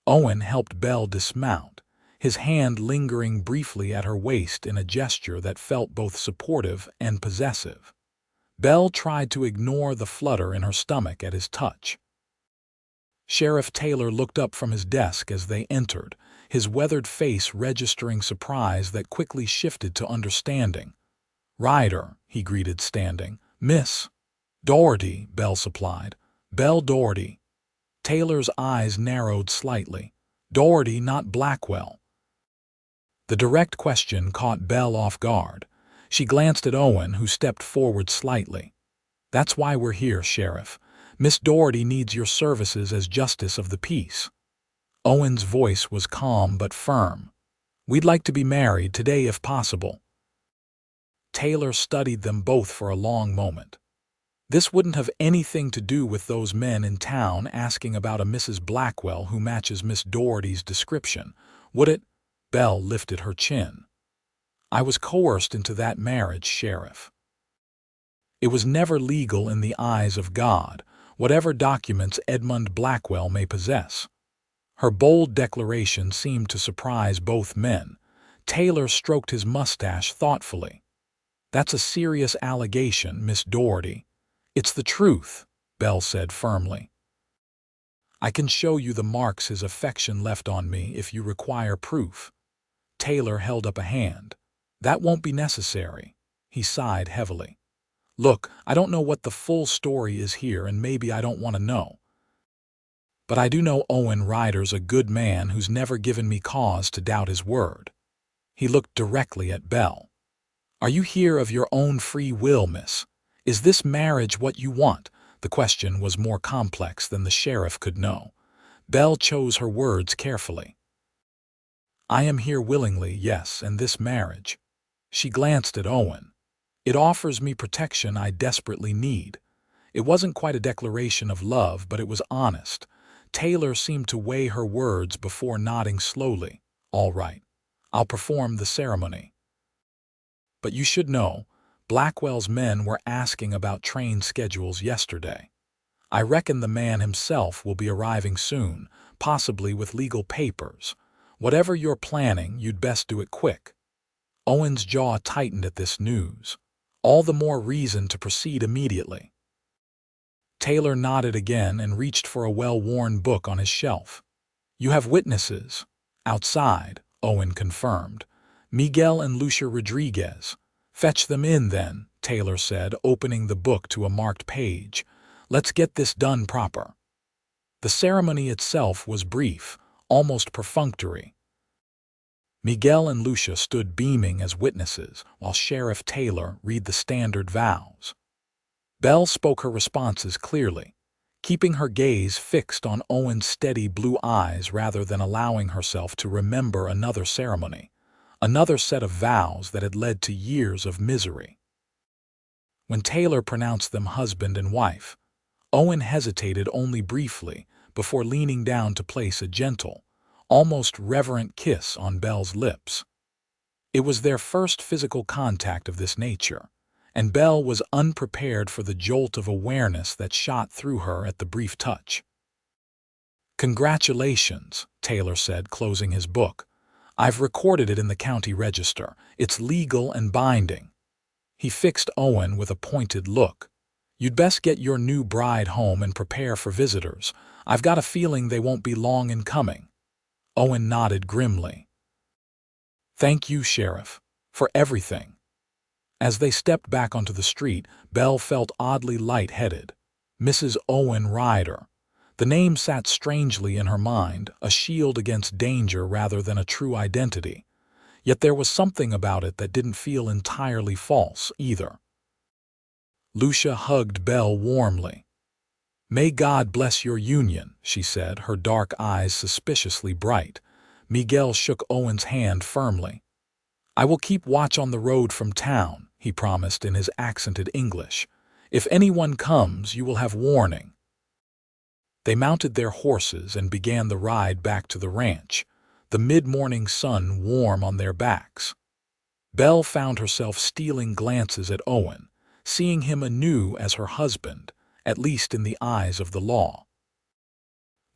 Owen helped Belle dismount, his hand lingering briefly at her waist in a gesture that felt both supportive and possessive. Belle tried to ignore the flutter in her stomach at his touch. Sheriff Taylor looked up from his desk as they entered, his weathered face registering surprise that quickly shifted to understanding. "Ryder," he greeted, standing. "Miss Daugherty," Belle supplied. "Belle Daugherty." Taylor's eyes narrowed slightly. "Daugherty, not Blackwell." The direct question caught Belle off guard. She glanced at Owen, who stepped forward slightly. "That's why we're here, Sheriff. Miss Daugherty needs your services as justice of the peace." Owen's voice was calm but firm. "We'd like to be married today if possible." Taylor studied them both for a long moment. This wouldn't have anything to do with those men in town asking about a Mrs. Blackwell who matches Miss Daugherty's description, would it? Belle lifted her chin. "I was coerced into that marriage, Sheriff. It was never legal in the eyes of God, whatever documents Edmund Blackwell may possess." Her bold declaration seemed to surprise both men. Taylor stroked his mustache thoughtfully. "That's a serious allegation, Miss Daugherty." "It's the truth," Belle said firmly. "I can show you the marks his affection left on me if you require proof." Taylor held up a hand. "That won't be necessary." He sighed heavily. "Look, I don't know what the full story is here, and maybe I don't want to know. But I do know Owen Ryder's a good man who's never given me cause to doubt his word." He looked directly at Belle. "Are you here of your own free will, miss? Is this marriage what you want?" The question was more complex than the sheriff could know. Belle chose her words carefully. "I am here willingly, yes, and this marriage." She glanced at Owen. "It offers me protection I desperately need." It wasn't quite a declaration of love, but it was honest. Taylor seemed to weigh her words before nodding slowly. "All right, I'll perform the ceremony. But you should know, Blackwell's men were asking about train schedules yesterday. I reckon the man himself will be arriving soon, possibly with legal papers. Whatever you're planning, you'd best do it quick." Owen's jaw tightened at this news. All the more reason to proceed immediately. Taylor nodded again and reached for a well-worn book on his shelf. "You have witnesses?" "Outside," Owen confirmed. "Miguel and Lucia Rodriguez." "Fetch them in, then," Taylor said, opening the book to a marked page. "Let's get this done proper." The ceremony itself was brief, almost perfunctory. Miguel and Lucia stood beaming as witnesses, while Sheriff Taylor read the standard vows. Belle spoke her responses clearly, keeping her gaze fixed on Owen's steady blue eyes rather than allowing herself to remember another ceremony, another set of vows that had led to years of misery. When Taylor pronounced them husband and wife, Owen hesitated only briefly before leaning down to place a gentle, almost reverent kiss on Belle's lips. It was their first physical contact of this nature, and Belle was unprepared for the jolt of awareness that shot through her at the brief touch. "Congratulations," Taylor said, closing his book. "I've recorded it in the county register. It's legal and binding." He fixed Owen with a pointed look. "You'd best get your new bride home and prepare for visitors. I've got a feeling they won't be long in coming." Owen nodded grimly. "Thank you, Sheriff, for everything." As they stepped back onto the street, Belle felt oddly light-headed. Mrs. Owen Ryder. The name sat strangely in her mind, a shield against danger rather than a true identity. Yet there was something about it that didn't feel entirely false, either. Lucia hugged Belle warmly. "May God bless your union," she said, her dark eyes suspiciously bright. Miguel shook Owen's hand firmly. "I will keep watch on the road from town," he promised in his accented English. "If anyone comes, you will have warning." They mounted their horses and began the ride back to the ranch, the mid-morning sun warm on their backs. Belle found herself stealing glances at Owen, seeing him anew as her husband, at least in the eyes of the law.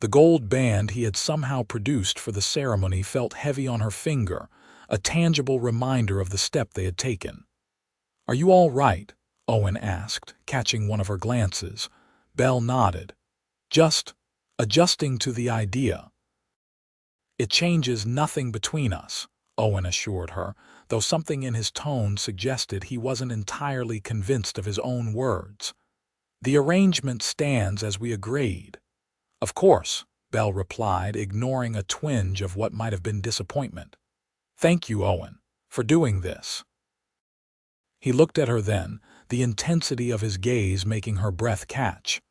The gold band he had somehow produced for the ceremony felt heavy on her finger, a tangible reminder of the step they had taken. "Are you all right?" Owen asked, catching one of her glances. Belle nodded. "Just adjusting to the idea." "It changes nothing between us," Owen assured her, though something in his tone suggested he wasn't entirely convinced of his own words. "The arrangement stands as we agreed." "Of course," Belle replied, ignoring a twinge of what might have been disappointment. "Thank you, Owen, for doing this." He looked at her then, the intensity of his gaze making her breath catch.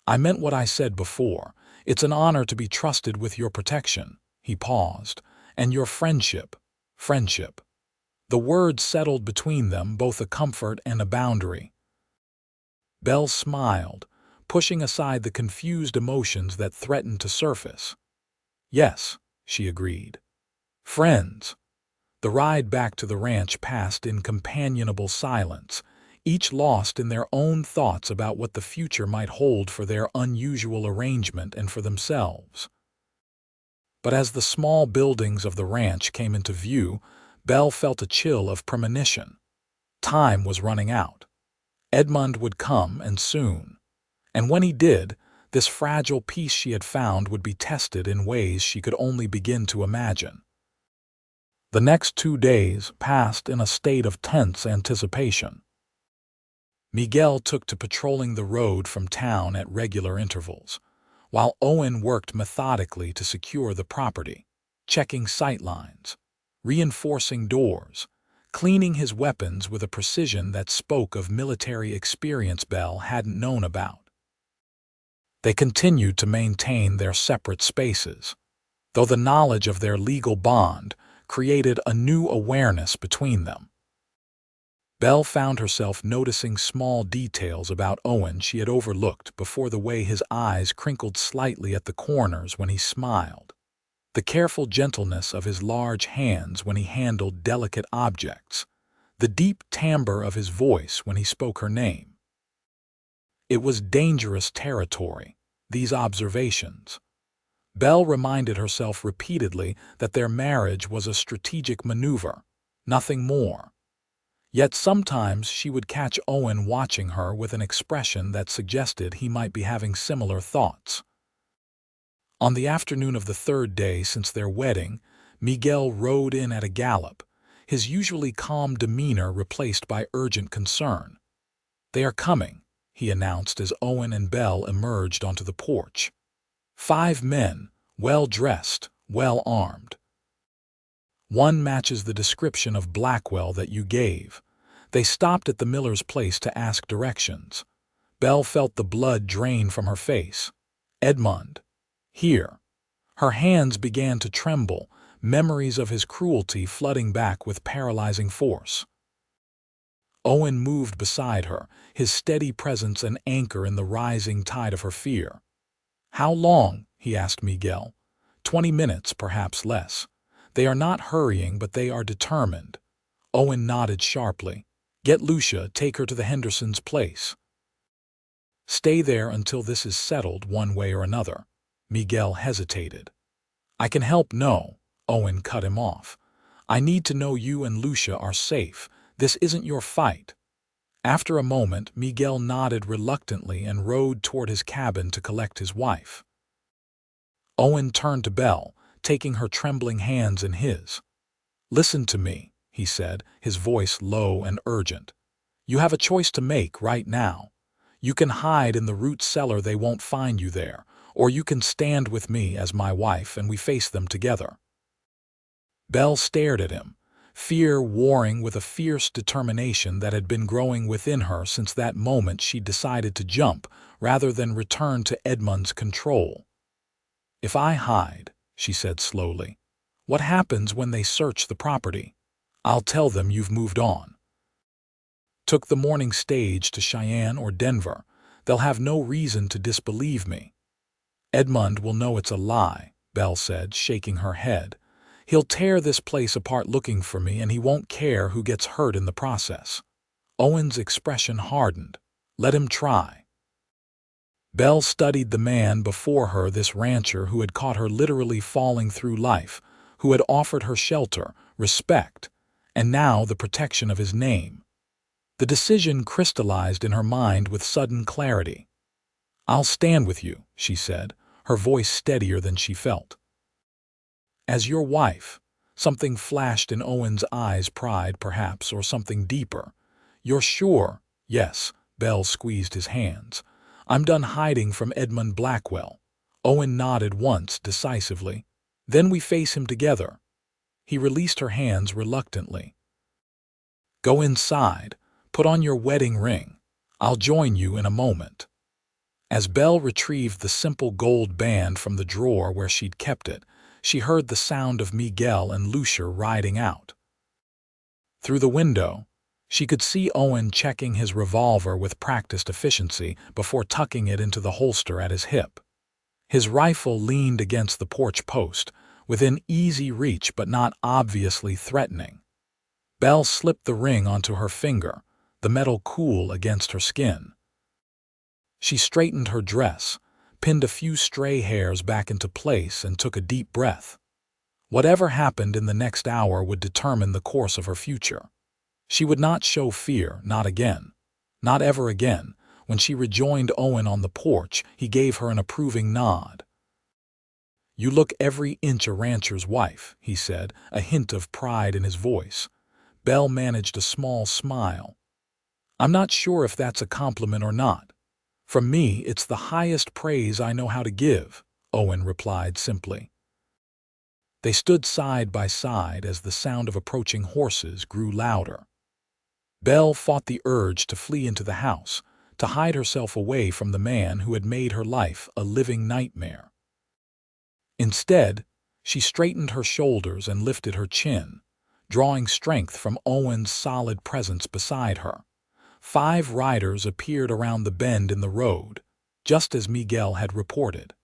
"I meant what I said before. It's an honor to be trusted with your protection." He paused. "And your friendship." Friendship. The word settled between them, both a comfort and a boundary. Belle smiled, pushing aside the confused emotions that threatened to surface. "Yes," she agreed. "Friends." The ride back to the ranch passed in companionable silence, each lost in their own thoughts about what the future might hold for their unusual arrangement and for themselves. But as the small buildings of the ranch came into view, Belle felt a chill of premonition. Time was running out. Edmund would come, and soon. And when he did, this fragile peace she had found would be tested in ways she could only begin to imagine. The next 2 days passed in a state of tense anticipation. Miguel took to patrolling the road from town at regular intervals, while Owen worked methodically to secure the property, checking sightlines, reinforcing doors, cleaning his weapons with a precision that spoke of military experience Belle hadn't known about. They continued to maintain their separate spaces, though the knowledge of their legal bond created a new awareness between them. Belle found herself noticing small details about Owen she had overlooked before, the way his eyes crinkled slightly at the corners when he smiled, the careful gentleness of his large hands when he handled delicate objects, the deep timbre of his voice when he spoke her name. It was dangerous territory, these observations. Belle reminded herself repeatedly that their marriage was a strategic maneuver, nothing more. Yet sometimes she would catch Owen watching her with an expression that suggested he might be having similar thoughts. On the afternoon of the 3rd day since their wedding, Miguel rode in at a gallop, his usually calm demeanor replaced by urgent concern. "They are coming," he announced as Owen and Belle emerged onto the porch. 5 men, well-dressed, well-armed. "One matches the description of Blackwell that you gave." They stopped at the miller's place to ask directions. Belle felt the blood drain from her face. "Edmund. Here." Her hands began to tremble, memories of his cruelty flooding back with paralyzing force. Owen moved beside her, his steady presence an anchor in the rising tide of her fear. "How long?" he asked Miguel. 20 minutes, perhaps less. They are not hurrying, but they are determined. Owen nodded sharply. Get Lucia, take her to the Hendersons' place. Stay there until this is settled one way or another. Miguel hesitated. I can help, no. Owen cut him off. I need to know you and Lucia are safe. This isn't your fight. After a moment, Miguel nodded reluctantly and rode toward his cabin to collect his wife. Owen turned to Belle, taking her trembling hands in his. Listen to me, he said, his voice low and urgent. You have a choice to make right now. You can hide in the root cellar, they won't find you there, or you can stand with me as my wife and we face them together. Belle stared at him, fear warring with a fierce determination that had been growing within her since that moment she decided to jump rather than return to Edmund's control. If I hide, she said slowly, what happens when they search the property? I'll tell them you've moved on. Took the morning stage to Cheyenne or Denver. They'll have no reason to disbelieve me. Edmund will know it's a lie, Belle said, shaking her head. He'll tear this place apart looking for me, and he won't care who gets hurt in the process. Owen's expression hardened. Let him try. Belle studied the man before her, this rancher who had caught her literally falling through life, who had offered her shelter, respect, and now the protection of his name. The decision crystallized in her mind with sudden clarity. I'll stand with you, she said, her voice steadier than she felt. As your wife. Something flashed in Owen's eyes, pride perhaps, or something deeper. You're sure? Yes, Belle squeezed his hands. I'm done hiding from Edmund Blackwell. Owen nodded once, decisively. Then we face him together. He released her hands reluctantly. Go inside. Put on your wedding ring. I'll join you in a moment. As Belle retrieved the simple gold band from the drawer where she'd kept it, she heard the sound of Miguel and Lucia riding out. Through the window, she could see Owen checking his revolver with practiced efficiency before tucking it into the holster at his hip. His rifle leaned against the porch post, within easy reach but not obviously threatening. Belle slipped the ring onto her finger, the metal cool against her skin. She straightened her dress, pinned a few stray hairs back into place, and took a deep breath. Whatever happened in the next hour would determine the course of her future. She would not show fear, not again. Not ever again. When she rejoined Owen on the porch, he gave her an approving nod. You look every inch a rancher's wife, he said, a hint of pride in his voice. Belle managed a small smile. I'm not sure if that's a compliment or not. From me, it's the highest praise I know how to give, Owen replied simply. They stood side by side as the sound of approaching horses grew louder. Belle fought the urge to flee into the house, to hide herself away from the man who had made her life a living nightmare. Instead, she straightened her shoulders and lifted her chin, drawing strength from Owen's solid presence beside her. 5 riders appeared around the bend in the road, just as Miguel had reported.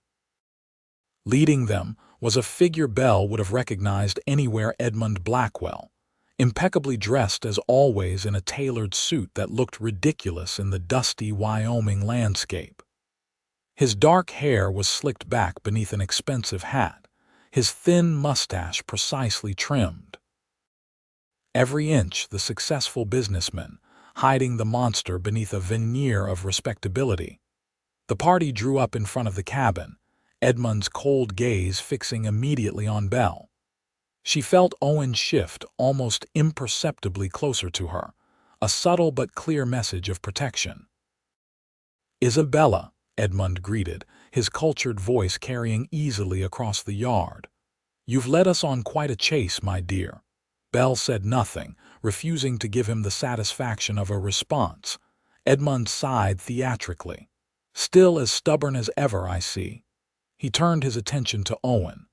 Leading them was a figure Belle would have recognized anywhere: Edmund Blackwell, impeccably dressed as always in a tailored suit that looked ridiculous in the dusty Wyoming landscape. His dark hair was slicked back beneath an expensive hat, his thin mustache precisely trimmed. Every inch the successful businessman, hiding the monster beneath a veneer of respectability. The party drew up in front of the cabin, Edmund's cold gaze fixing immediately on Belle. She felt Owen shift almost imperceptibly closer to her, a subtle but clear message of protection. Isabella, Edmund greeted, his cultured voice carrying easily across the yard. You've led us on quite a chase, my dear. Belle said nothing, refusing to give him the satisfaction of a response. Edmund sighed theatrically. Still as stubborn as ever, I see. He turned his attention to Owen.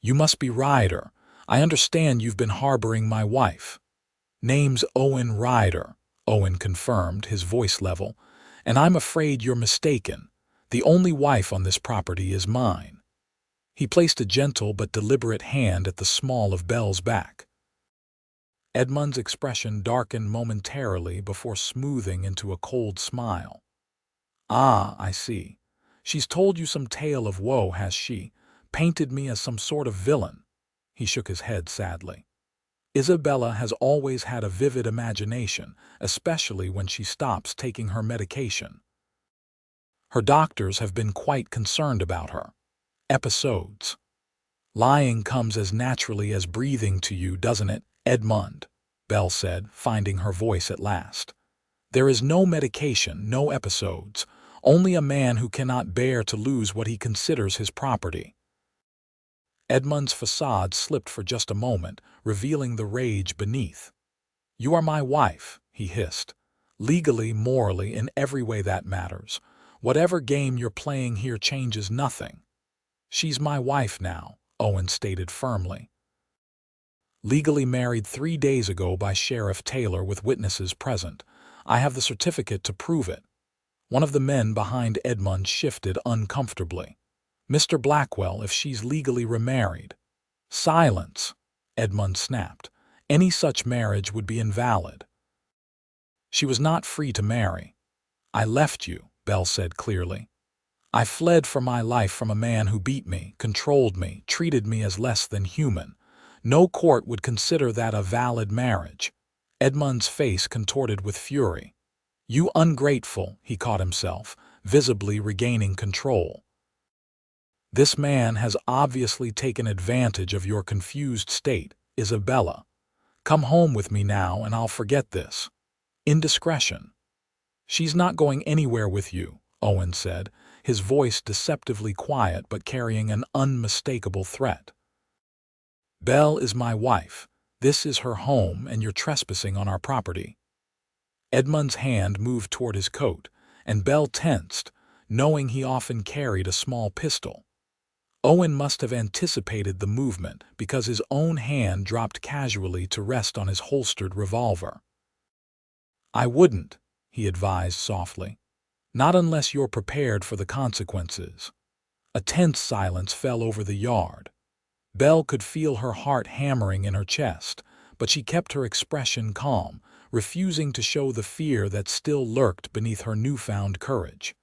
You must be Ryder. I understand you've been harboring my wife. Name's Owen Ryder, Owen confirmed, his voice level. And I'm afraid you're mistaken. The only wife on this property is mine. He placed a gentle but deliberate hand at the small of Belle's back. Edmund's expression darkened momentarily before smoothing into a cold smile. "Ah, I see. She's told you some tale of woe, has she? Painted me as some sort of villain?" He shook his head sadly. "Isabella has always had a vivid imagination, especially when she stops taking her medication. Her doctors have been quite concerned about her. Episodes. Lying comes as naturally as breathing to you, doesn't it, Edmund?" Belle said, finding her voice at last. "There is no medication, no episodes, only a man who cannot bear to lose what he considers his property." Edmund's facade slipped for just a moment, revealing the rage beneath. "You are my wife," he hissed. "Legally, morally, in every way that matters. Whatever game you're playing here changes nothing." "She's my wife now," Owen stated firmly. "Legally married 3 days ago by Sheriff Taylor with witnesses present. I have the certificate to prove it." One of the men behind Edmund shifted uncomfortably. "Mr. Blackwell, if she's legally remarried—" "Silence!" Edmund snapped. "Any such marriage would be invalid." "She was not free to marry. I left you," Belle said clearly. "I fled for my life from a man who beat me, controlled me, treated me as less than human. No court would consider that a valid marriage." Edmund's face contorted with fury. "You ungrateful," he caught himself, visibly regaining control. "This man has obviously taken advantage of your confused state, Isabella. Come home with me now and I'll forget this indiscretion." "She's not going anywhere with you," Owen said, his voice deceptively quiet but carrying an unmistakable threat. "Belle is my wife. This is her home and you're trespassing on our property." Edmund's hand moved toward his coat, and Belle tensed, knowing he often carried a small pistol. Owen must have anticipated the movement because his own hand dropped casually to rest on his holstered revolver. "I wouldn't," he advised softly. "Not unless you're prepared for the consequences." A tense silence fell over the yard. Belle could feel her heart hammering in her chest, but she kept her expression calm, refusing to show the fear that still lurked beneath her newfound courage.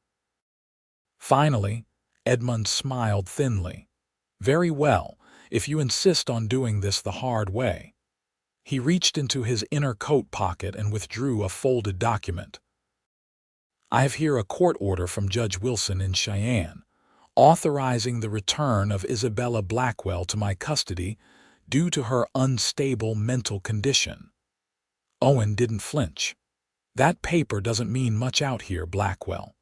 Finally, Edmund smiled thinly. "Very well, if you insist on doing this the hard way." He reached into his inner coat pocket and withdrew a folded document. "I have here a court order from Judge Wilson in Cheyenne, authorizing the return of Isabella Blackwell to my custody due to her unstable mental condition." Owen didn't flinch. "That paper doesn't mean much out here, Blackwell.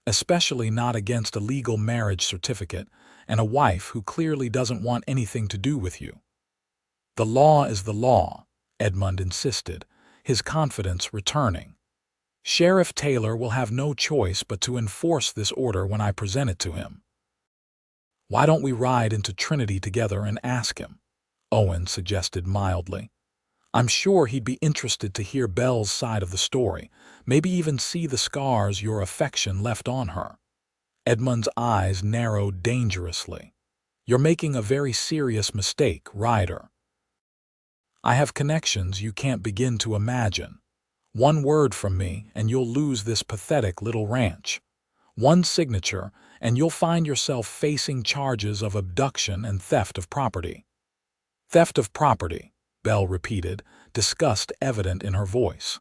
Especially not against a legal marriage certificate and a wife who clearly doesn't want anything to do with you." "The law is the law," Edmund insisted, his confidence returning. "Sheriff Taylor will have no choice but to enforce this order when I present it to him." "Why don't we ride into Trinity together and ask him?" Owen suggested mildly. "I'm sure he'd be interested to hear Belle's side of the story, maybe even see the scars your affection left on her." Edmund's eyes narrowed dangerously. "You're making a very serious mistake, Ryder. I have connections you can't begin to imagine. One word from me and you'll lose this pathetic little ranch. One signature and you'll find yourself facing charges of abduction and theft of property." "Theft of property," Belle repeated, disgust evident in her voice.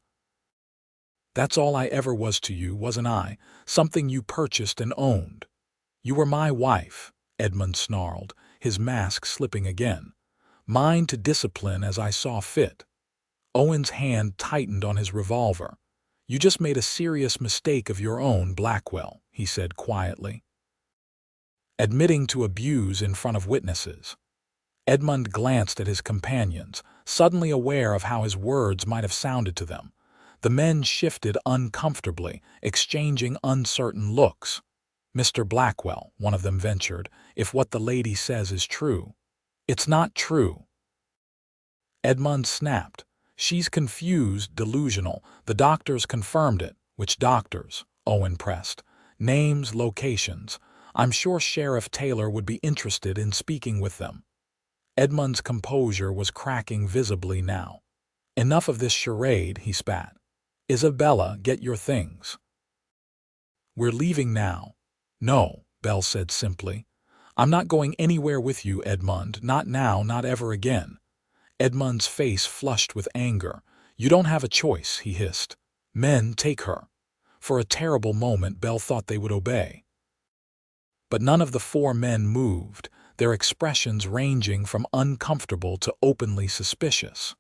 "That's all I ever was to you, wasn't I? Something you purchased and owned." "You were my wife," Edmund snarled, his mask slipping again. "Mine to discipline as I saw fit." Owen's hand tightened on his revolver. "You just made a serious mistake of your own, Blackwell," he said quietly. "Admitting to abuse in front of witnesses." Edmund glanced at his companions, suddenly aware of how his words might have sounded to them. The men shifted uncomfortably, exchanging uncertain looks. "Mr. Blackwell," one of them ventured, "if what the lady says is true." "It's not true." Edmund snapped. "She's confused, delusional. The doctors confirmed it." "Which doctors?" Owen pressed. "Names, locations. I'm sure Sheriff Taylor would be interested in speaking with them. Edmund's composure was cracking visibly now. Enough of this charade, he spat. Isabella, get your things. We're leaving now. No, Belle said simply. I'm not going anywhere with you, Edmund. Not now, not ever again. Edmund's face flushed with anger. You don't have a choice, he hissed. Men, take her. For a terrible moment, Belle thought they would obey. But none of the four men moved, their expressions ranging from uncomfortable to openly suspicious.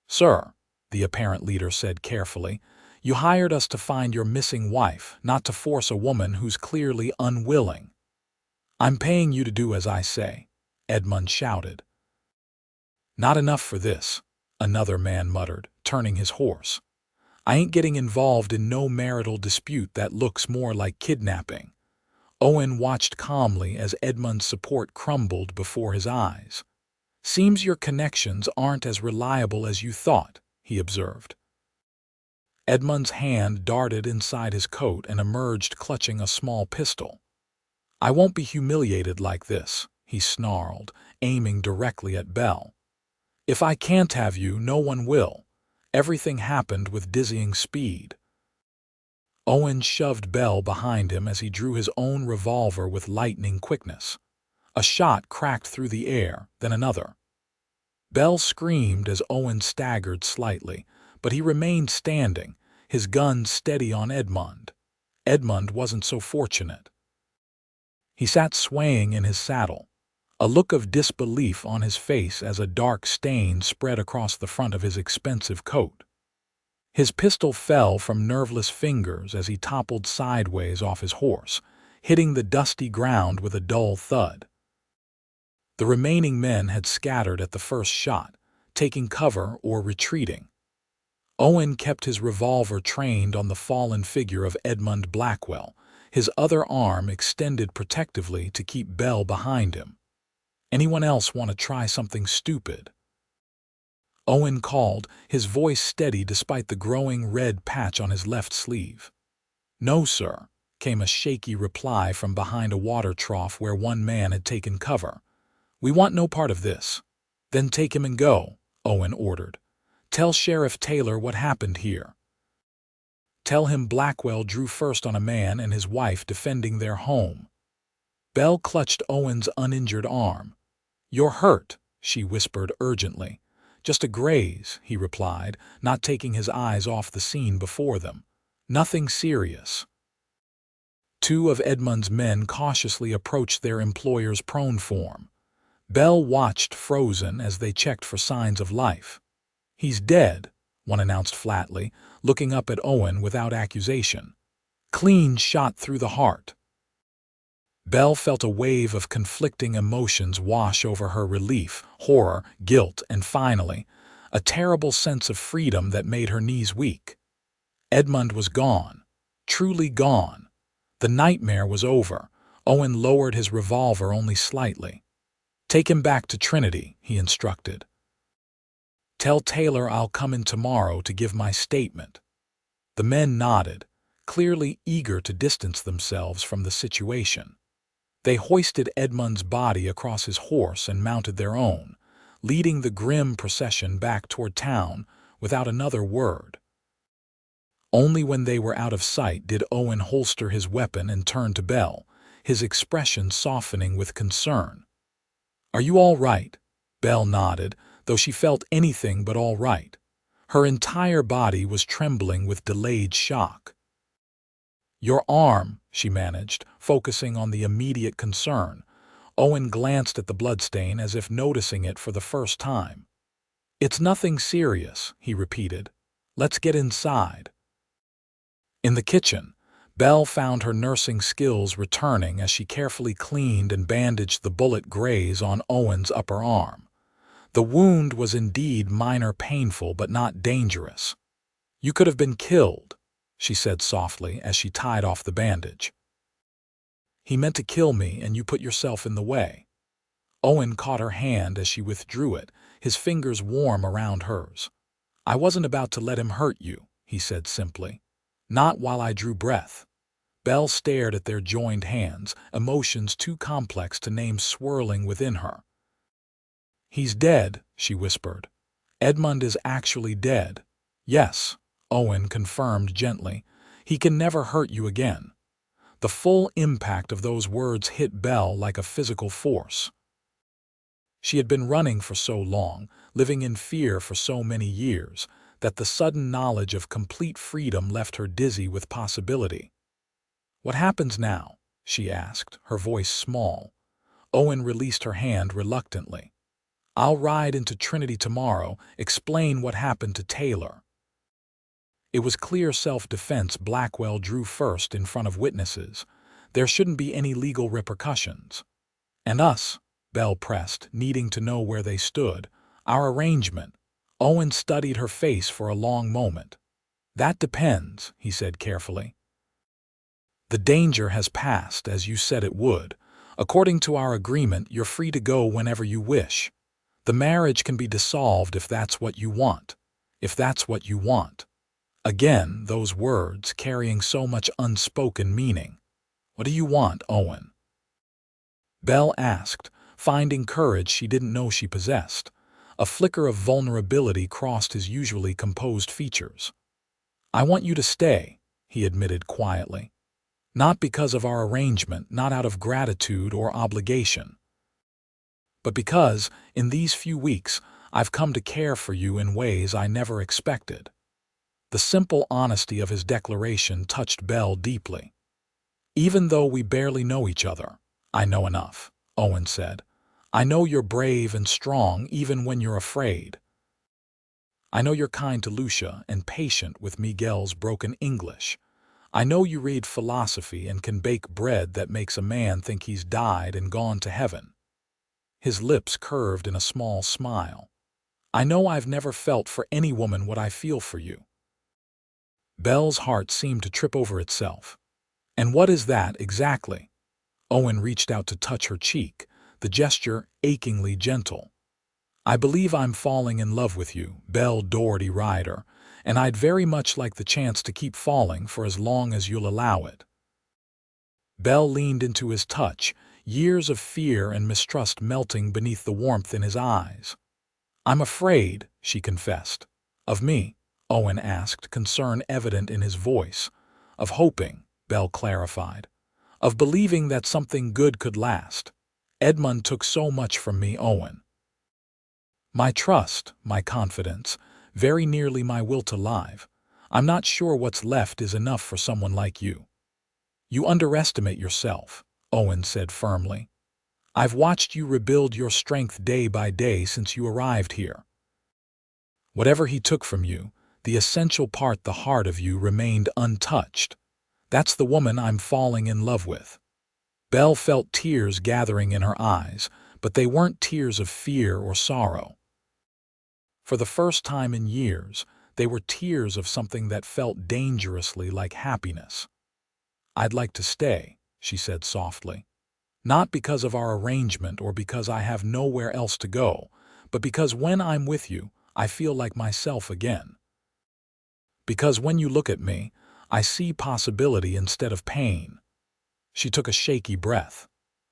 Sir, the apparent leader said carefully, you hired us to find your missing wife, not to force a woman who's clearly unwilling. I'm paying you to do as I say, Edmund shouted. Not enough for this, another man muttered, turning his horse. I ain't getting involved in no marital dispute that looks more like kidnapping. Owen watched calmly as Edmund's support crumbled before his eyes. Seems your connections aren't as reliable as you thought, he observed. Edmund's hand darted inside his coat and emerged clutching a small pistol. I won't be humiliated like this, he snarled, aiming directly at Belle. If I can't have you, no one will. Everything happened with dizzying speed. Owen shoved Belle behind him as he drew his own revolver with lightning quickness. A shot cracked through the air, then another. Belle screamed as Owen staggered slightly, but he remained standing, his gun steady on Edmund. Edmund wasn't so fortunate. He sat swaying in his saddle, a look of disbelief on his face as a dark stain spread across the front of his expensive coat. His pistol fell from nerveless fingers as he toppled sideways off his horse, hitting the dusty ground with a dull thud. The remaining men had scattered at the first shot, taking cover or retreating. Owen kept his revolver trained on the fallen figure of Edmund Blackwell, his other arm extended protectively to keep Belle behind him. Anyone else want to try something stupid? Owen called, his voice steady despite the growing red patch on his left sleeve. No, sir, came a shaky reply from behind a water trough where one man had taken cover. We want no part of this. Then take him and go, Owen ordered. Tell Sheriff Taylor what happened here. Tell him Blackwell drew first on a man and his wife defending their home. Belle clutched Owen's uninjured arm. You're hurt, she whispered urgently. Just a graze, he replied, not taking his eyes off the scene before them. Nothing serious. Two of Edmund's men cautiously approached their employer's prone form. Belle watched frozen as they checked for signs of life. He's dead, one announced flatly, looking up at Owen without accusation. Clean shot through the heart. Belle felt a wave of conflicting emotions wash over her: relief, horror, guilt, and finally, a terrible sense of freedom that made her knees weak. Edmund was gone. Truly gone. The nightmare was over. Owen lowered his revolver only slightly. Take him back to Trinity, he instructed. Tell Taylor I'll come in tomorrow to give my statement. The men nodded, clearly eager to distance themselves from the situation. They hoisted Edmund's body across his horse and mounted their own, leading the grim procession back toward town without another word. Only when they were out of sight did Owen holster his weapon and turn to Belle, his expression softening with concern. Are you all right? Belle nodded, though she felt anything but all right. Her entire body was trembling with delayed shock. Your arm, she managed, focusing on the immediate concern. Owen glanced at the bloodstain as if noticing it for the first time. It's nothing serious, he repeated. Let's get inside. In the kitchen, Belle found her nursing skills returning as she carefully cleaned and bandaged the bullet graze on Owen's upper arm. The wound was indeed minor, painful, but not dangerous. You could have been killed, she said softly as she tied off the bandage. He meant to kill me, and you put yourself in the way. Owen caught her hand as she withdrew it, his fingers warm around hers. I wasn't about to let him hurt you, he said simply. Not while I drew breath. Belle stared at their joined hands, emotions too complex to name swirling within her. "He's dead," she whispered. "Edmund is actually dead." "Yes," Owen confirmed gently. "He can never hurt you again." The full impact of those words hit Belle like a physical force. She had been running for so long, living in fear for so many years, that the sudden knowledge of complete freedom left her dizzy with possibility. "What happens now?" she asked, her voice small. Owen released her hand reluctantly. "I'll ride into Trinity tomorrow, explain what happened to Taylor." It was clear self-defense Blackwell drew first in front of witnesses. There shouldn't be any legal repercussions. "And us?" Belle pressed, needing to know where they stood. "Our arrangement." Owen studied her face for a long moment. "That depends," he said carefully. "The danger has passed, as you said it would. According to our agreement, you're free to go whenever you wish. The marriage can be dissolved if that's what you want. If that's what you want." Again, those words carrying so much unspoken meaning. "What do you want, Owen?" Belle asked, finding courage she didn't know she possessed. A flicker of vulnerability crossed his usually composed features. "I want you to stay," he admitted quietly. "Not because of our arrangement, not out of gratitude or obligation, but because, in these few weeks, I've come to care for you in ways I never expected." The simple honesty of his declaration touched Belle deeply. "Even though we barely know each other, I know enough," Owen said. "I know you're brave and strong even when you're afraid. I know you're kind to Lucia and patient with Miguel's broken English. I know you read philosophy and can bake bread that makes a man think he's died and gone to heaven." His lips curved in a small smile. "I know I've never felt for any woman what I feel for you." Belle's heart seemed to trip over itself. "And what is that exactly?" Owen reached out to touch her cheek, the gesture achingly gentle. "I believe I'm falling in love with you, Belle Daugherty Ryder, and I'd very much like the chance to keep falling for as long as you'll allow it." Belle leaned into his touch, years of fear and mistrust melting beneath the warmth in his eyes. "I'm afraid," she confessed. "Of me?" Owen asked, concern evident in his voice. "Of hoping," Belle clarified. "Of believing that something good could last. Edmund took so much from me, Owen. My trust, my confidence, very nearly my will to live. I'm not sure what's left is enough for someone like you." "You underestimate yourself," Owen said firmly. "I've watched you rebuild your strength day by day since you arrived here. Whatever he took from you, the essential part, the heart of you, remained untouched. That's the woman I'm falling in love with." Belle felt tears gathering in her eyes, but they weren't tears of fear or sorrow. For the first time in years, they were tears of something that felt dangerously like happiness. "I'd like to stay," she said softly. "Not because of our arrangement or because I have nowhere else to go, but because when I'm with you, I feel like myself again. Because when you look at me, I see possibility instead of pain." She took a shaky breath.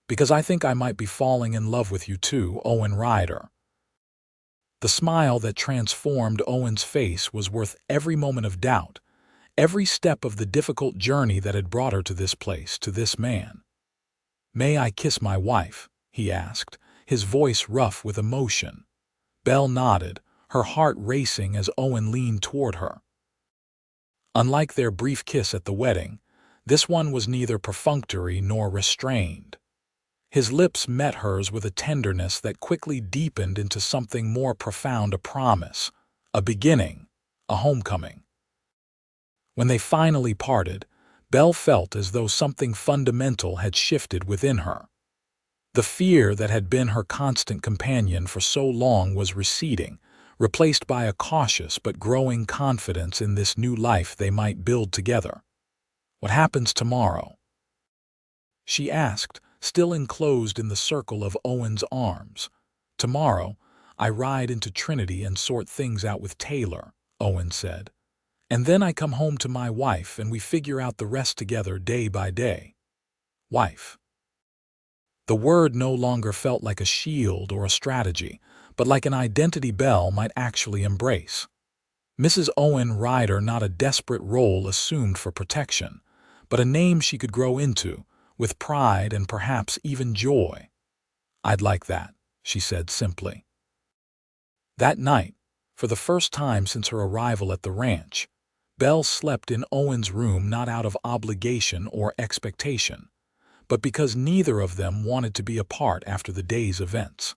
"Because I think I might be falling in love with you too, Owen Ryder." The smile that transformed Owen's face was worth every moment of doubt, every step of the difficult journey that had brought her to this place, to this man. "May I kiss my wife?" he asked, his voice rough with emotion. Belle nodded, her heart racing as Owen leaned toward her. Unlike their brief kiss at the wedding, this one was neither perfunctory nor restrained. His lips met hers with a tenderness that quickly deepened into something more profound, a promise, a beginning, a homecoming. When they finally parted, Belle felt as though something fundamental had shifted within her. The fear that had been her constant companion for so long was receding, replaced by a cautious but growing confidence in this new life they might build together. "What happens tomorrow?" she asked, still enclosed in the circle of Owen's arms. "Tomorrow, I ride into Trinity and sort things out with Taylor," Owen said. And then I come home to my wife and we figure out the rest together day by day. Wife. The word no longer felt like a shield or a strategy, but like an identity Belle might actually embrace. Mrs. Owen Ryder, not a desperate role assumed for protection, but a name she could grow into, with pride and perhaps even joy. "I'd like that," she said simply. That night, for the first time since her arrival at the ranch, Belle slept in Owen's room not out of obligation or expectation, but because neither of them wanted to be apart after the day's events.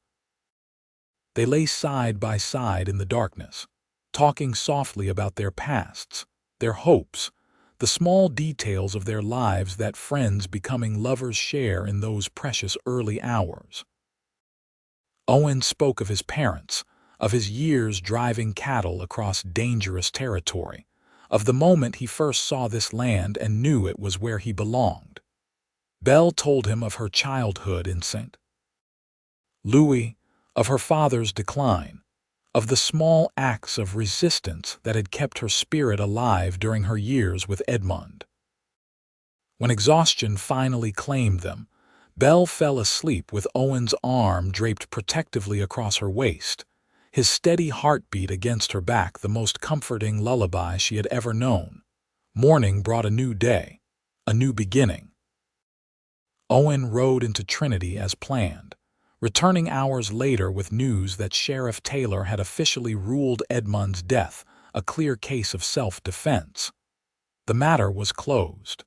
They lay side by side in the darkness, talking softly about their pasts, their hopes, the small details of their lives that friends becoming lovers share in those precious early hours. Owen spoke of his parents, of his years driving cattle across dangerous territory, of the moment he first saw this land and knew it was where he belonged. Belle told him of her childhood in St. Louis, of her father's decline, of the small acts of resistance that had kept her spirit alive during her years with Edmund. When exhaustion finally claimed them, Belle fell asleep with Owen's arm draped protectively across her waist, his steady heartbeat against her back the most comforting lullaby she had ever known. Morning brought a new day, a new beginning. Owen rode into Trinity as planned, returning hours later with news that Sheriff Taylor had officially ruled Edmund's death a clear case of self-defense. The matter was closed.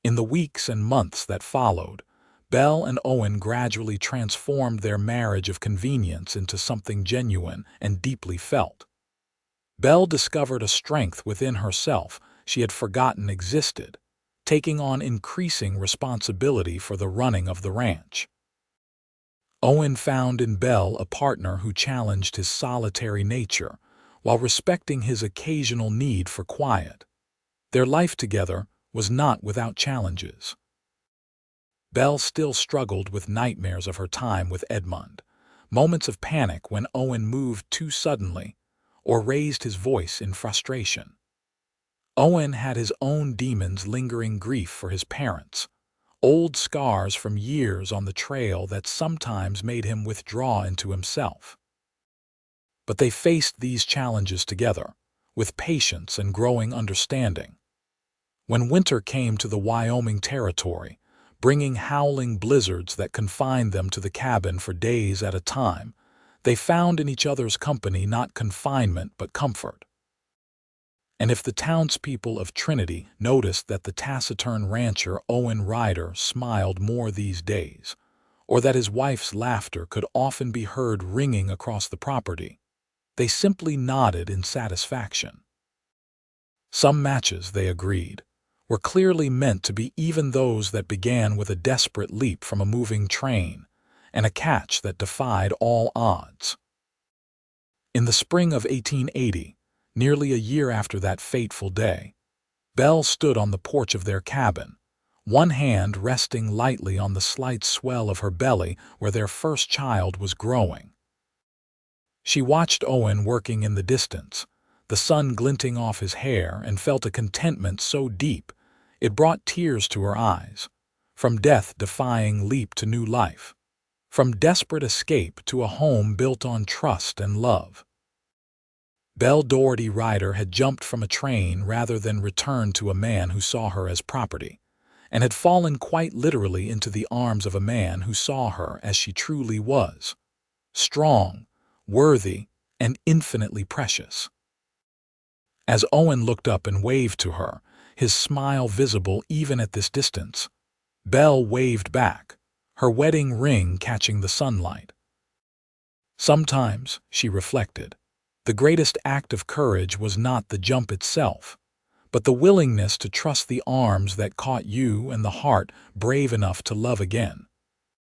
In the weeks and months that followed, Belle and Owen gradually transformed their marriage of convenience into something genuine and deeply felt. Belle discovered a strength within herself she had forgotten existed, taking on increasing responsibility for the running of the ranch. Owen found in Belle a partner who challenged his solitary nature while respecting his occasional need for quiet. Their life together was not without challenges. Belle still struggled with nightmares of her time with Edmund, moments of panic when Owen moved too suddenly or raised his voice in frustration. Owen had his own demons, lingering grief for his parents, old scars from years on the trail that sometimes made him withdraw into himself. But they faced these challenges together, with patience and growing understanding. When winter came to the Wyoming territory, bringing howling blizzards that confined them to the cabin for days at a time, they found in each other's company not confinement but comfort. And if the townspeople of Trinity noticed that the taciturn rancher Owen Ryder smiled more these days, or that his wife's laughter could often be heard ringing across the property, they simply nodded in satisfaction. Some matches, they agreed, were clearly meant to be even those that began with a desperate leap from a moving train and a catch that defied all odds. In the spring of 1880, nearly a year after that fateful day, Belle stood on the porch of their cabin, one hand resting lightly on the slight swell of her belly where their first child was growing. She watched Owen working in the distance, the sun glinting off his hair, and felt a contentment so deep it brought tears to her eyes, from death-defying leap to new life, from desperate escape to a home built on trust and love. Belle Daugherty Ryder had jumped from a train rather than returned to a man who saw her as property, and had fallen quite literally into the arms of a man who saw her as she truly was, strong, worthy, and infinitely precious. As Owen looked up and waved to her, his smile visible even at this distance, Belle waved back, her wedding ring catching the sunlight. Sometimes, she reflected, the greatest act of courage was not the jump itself, but the willingness to trust the arms that caught you and the heart brave enough to love again.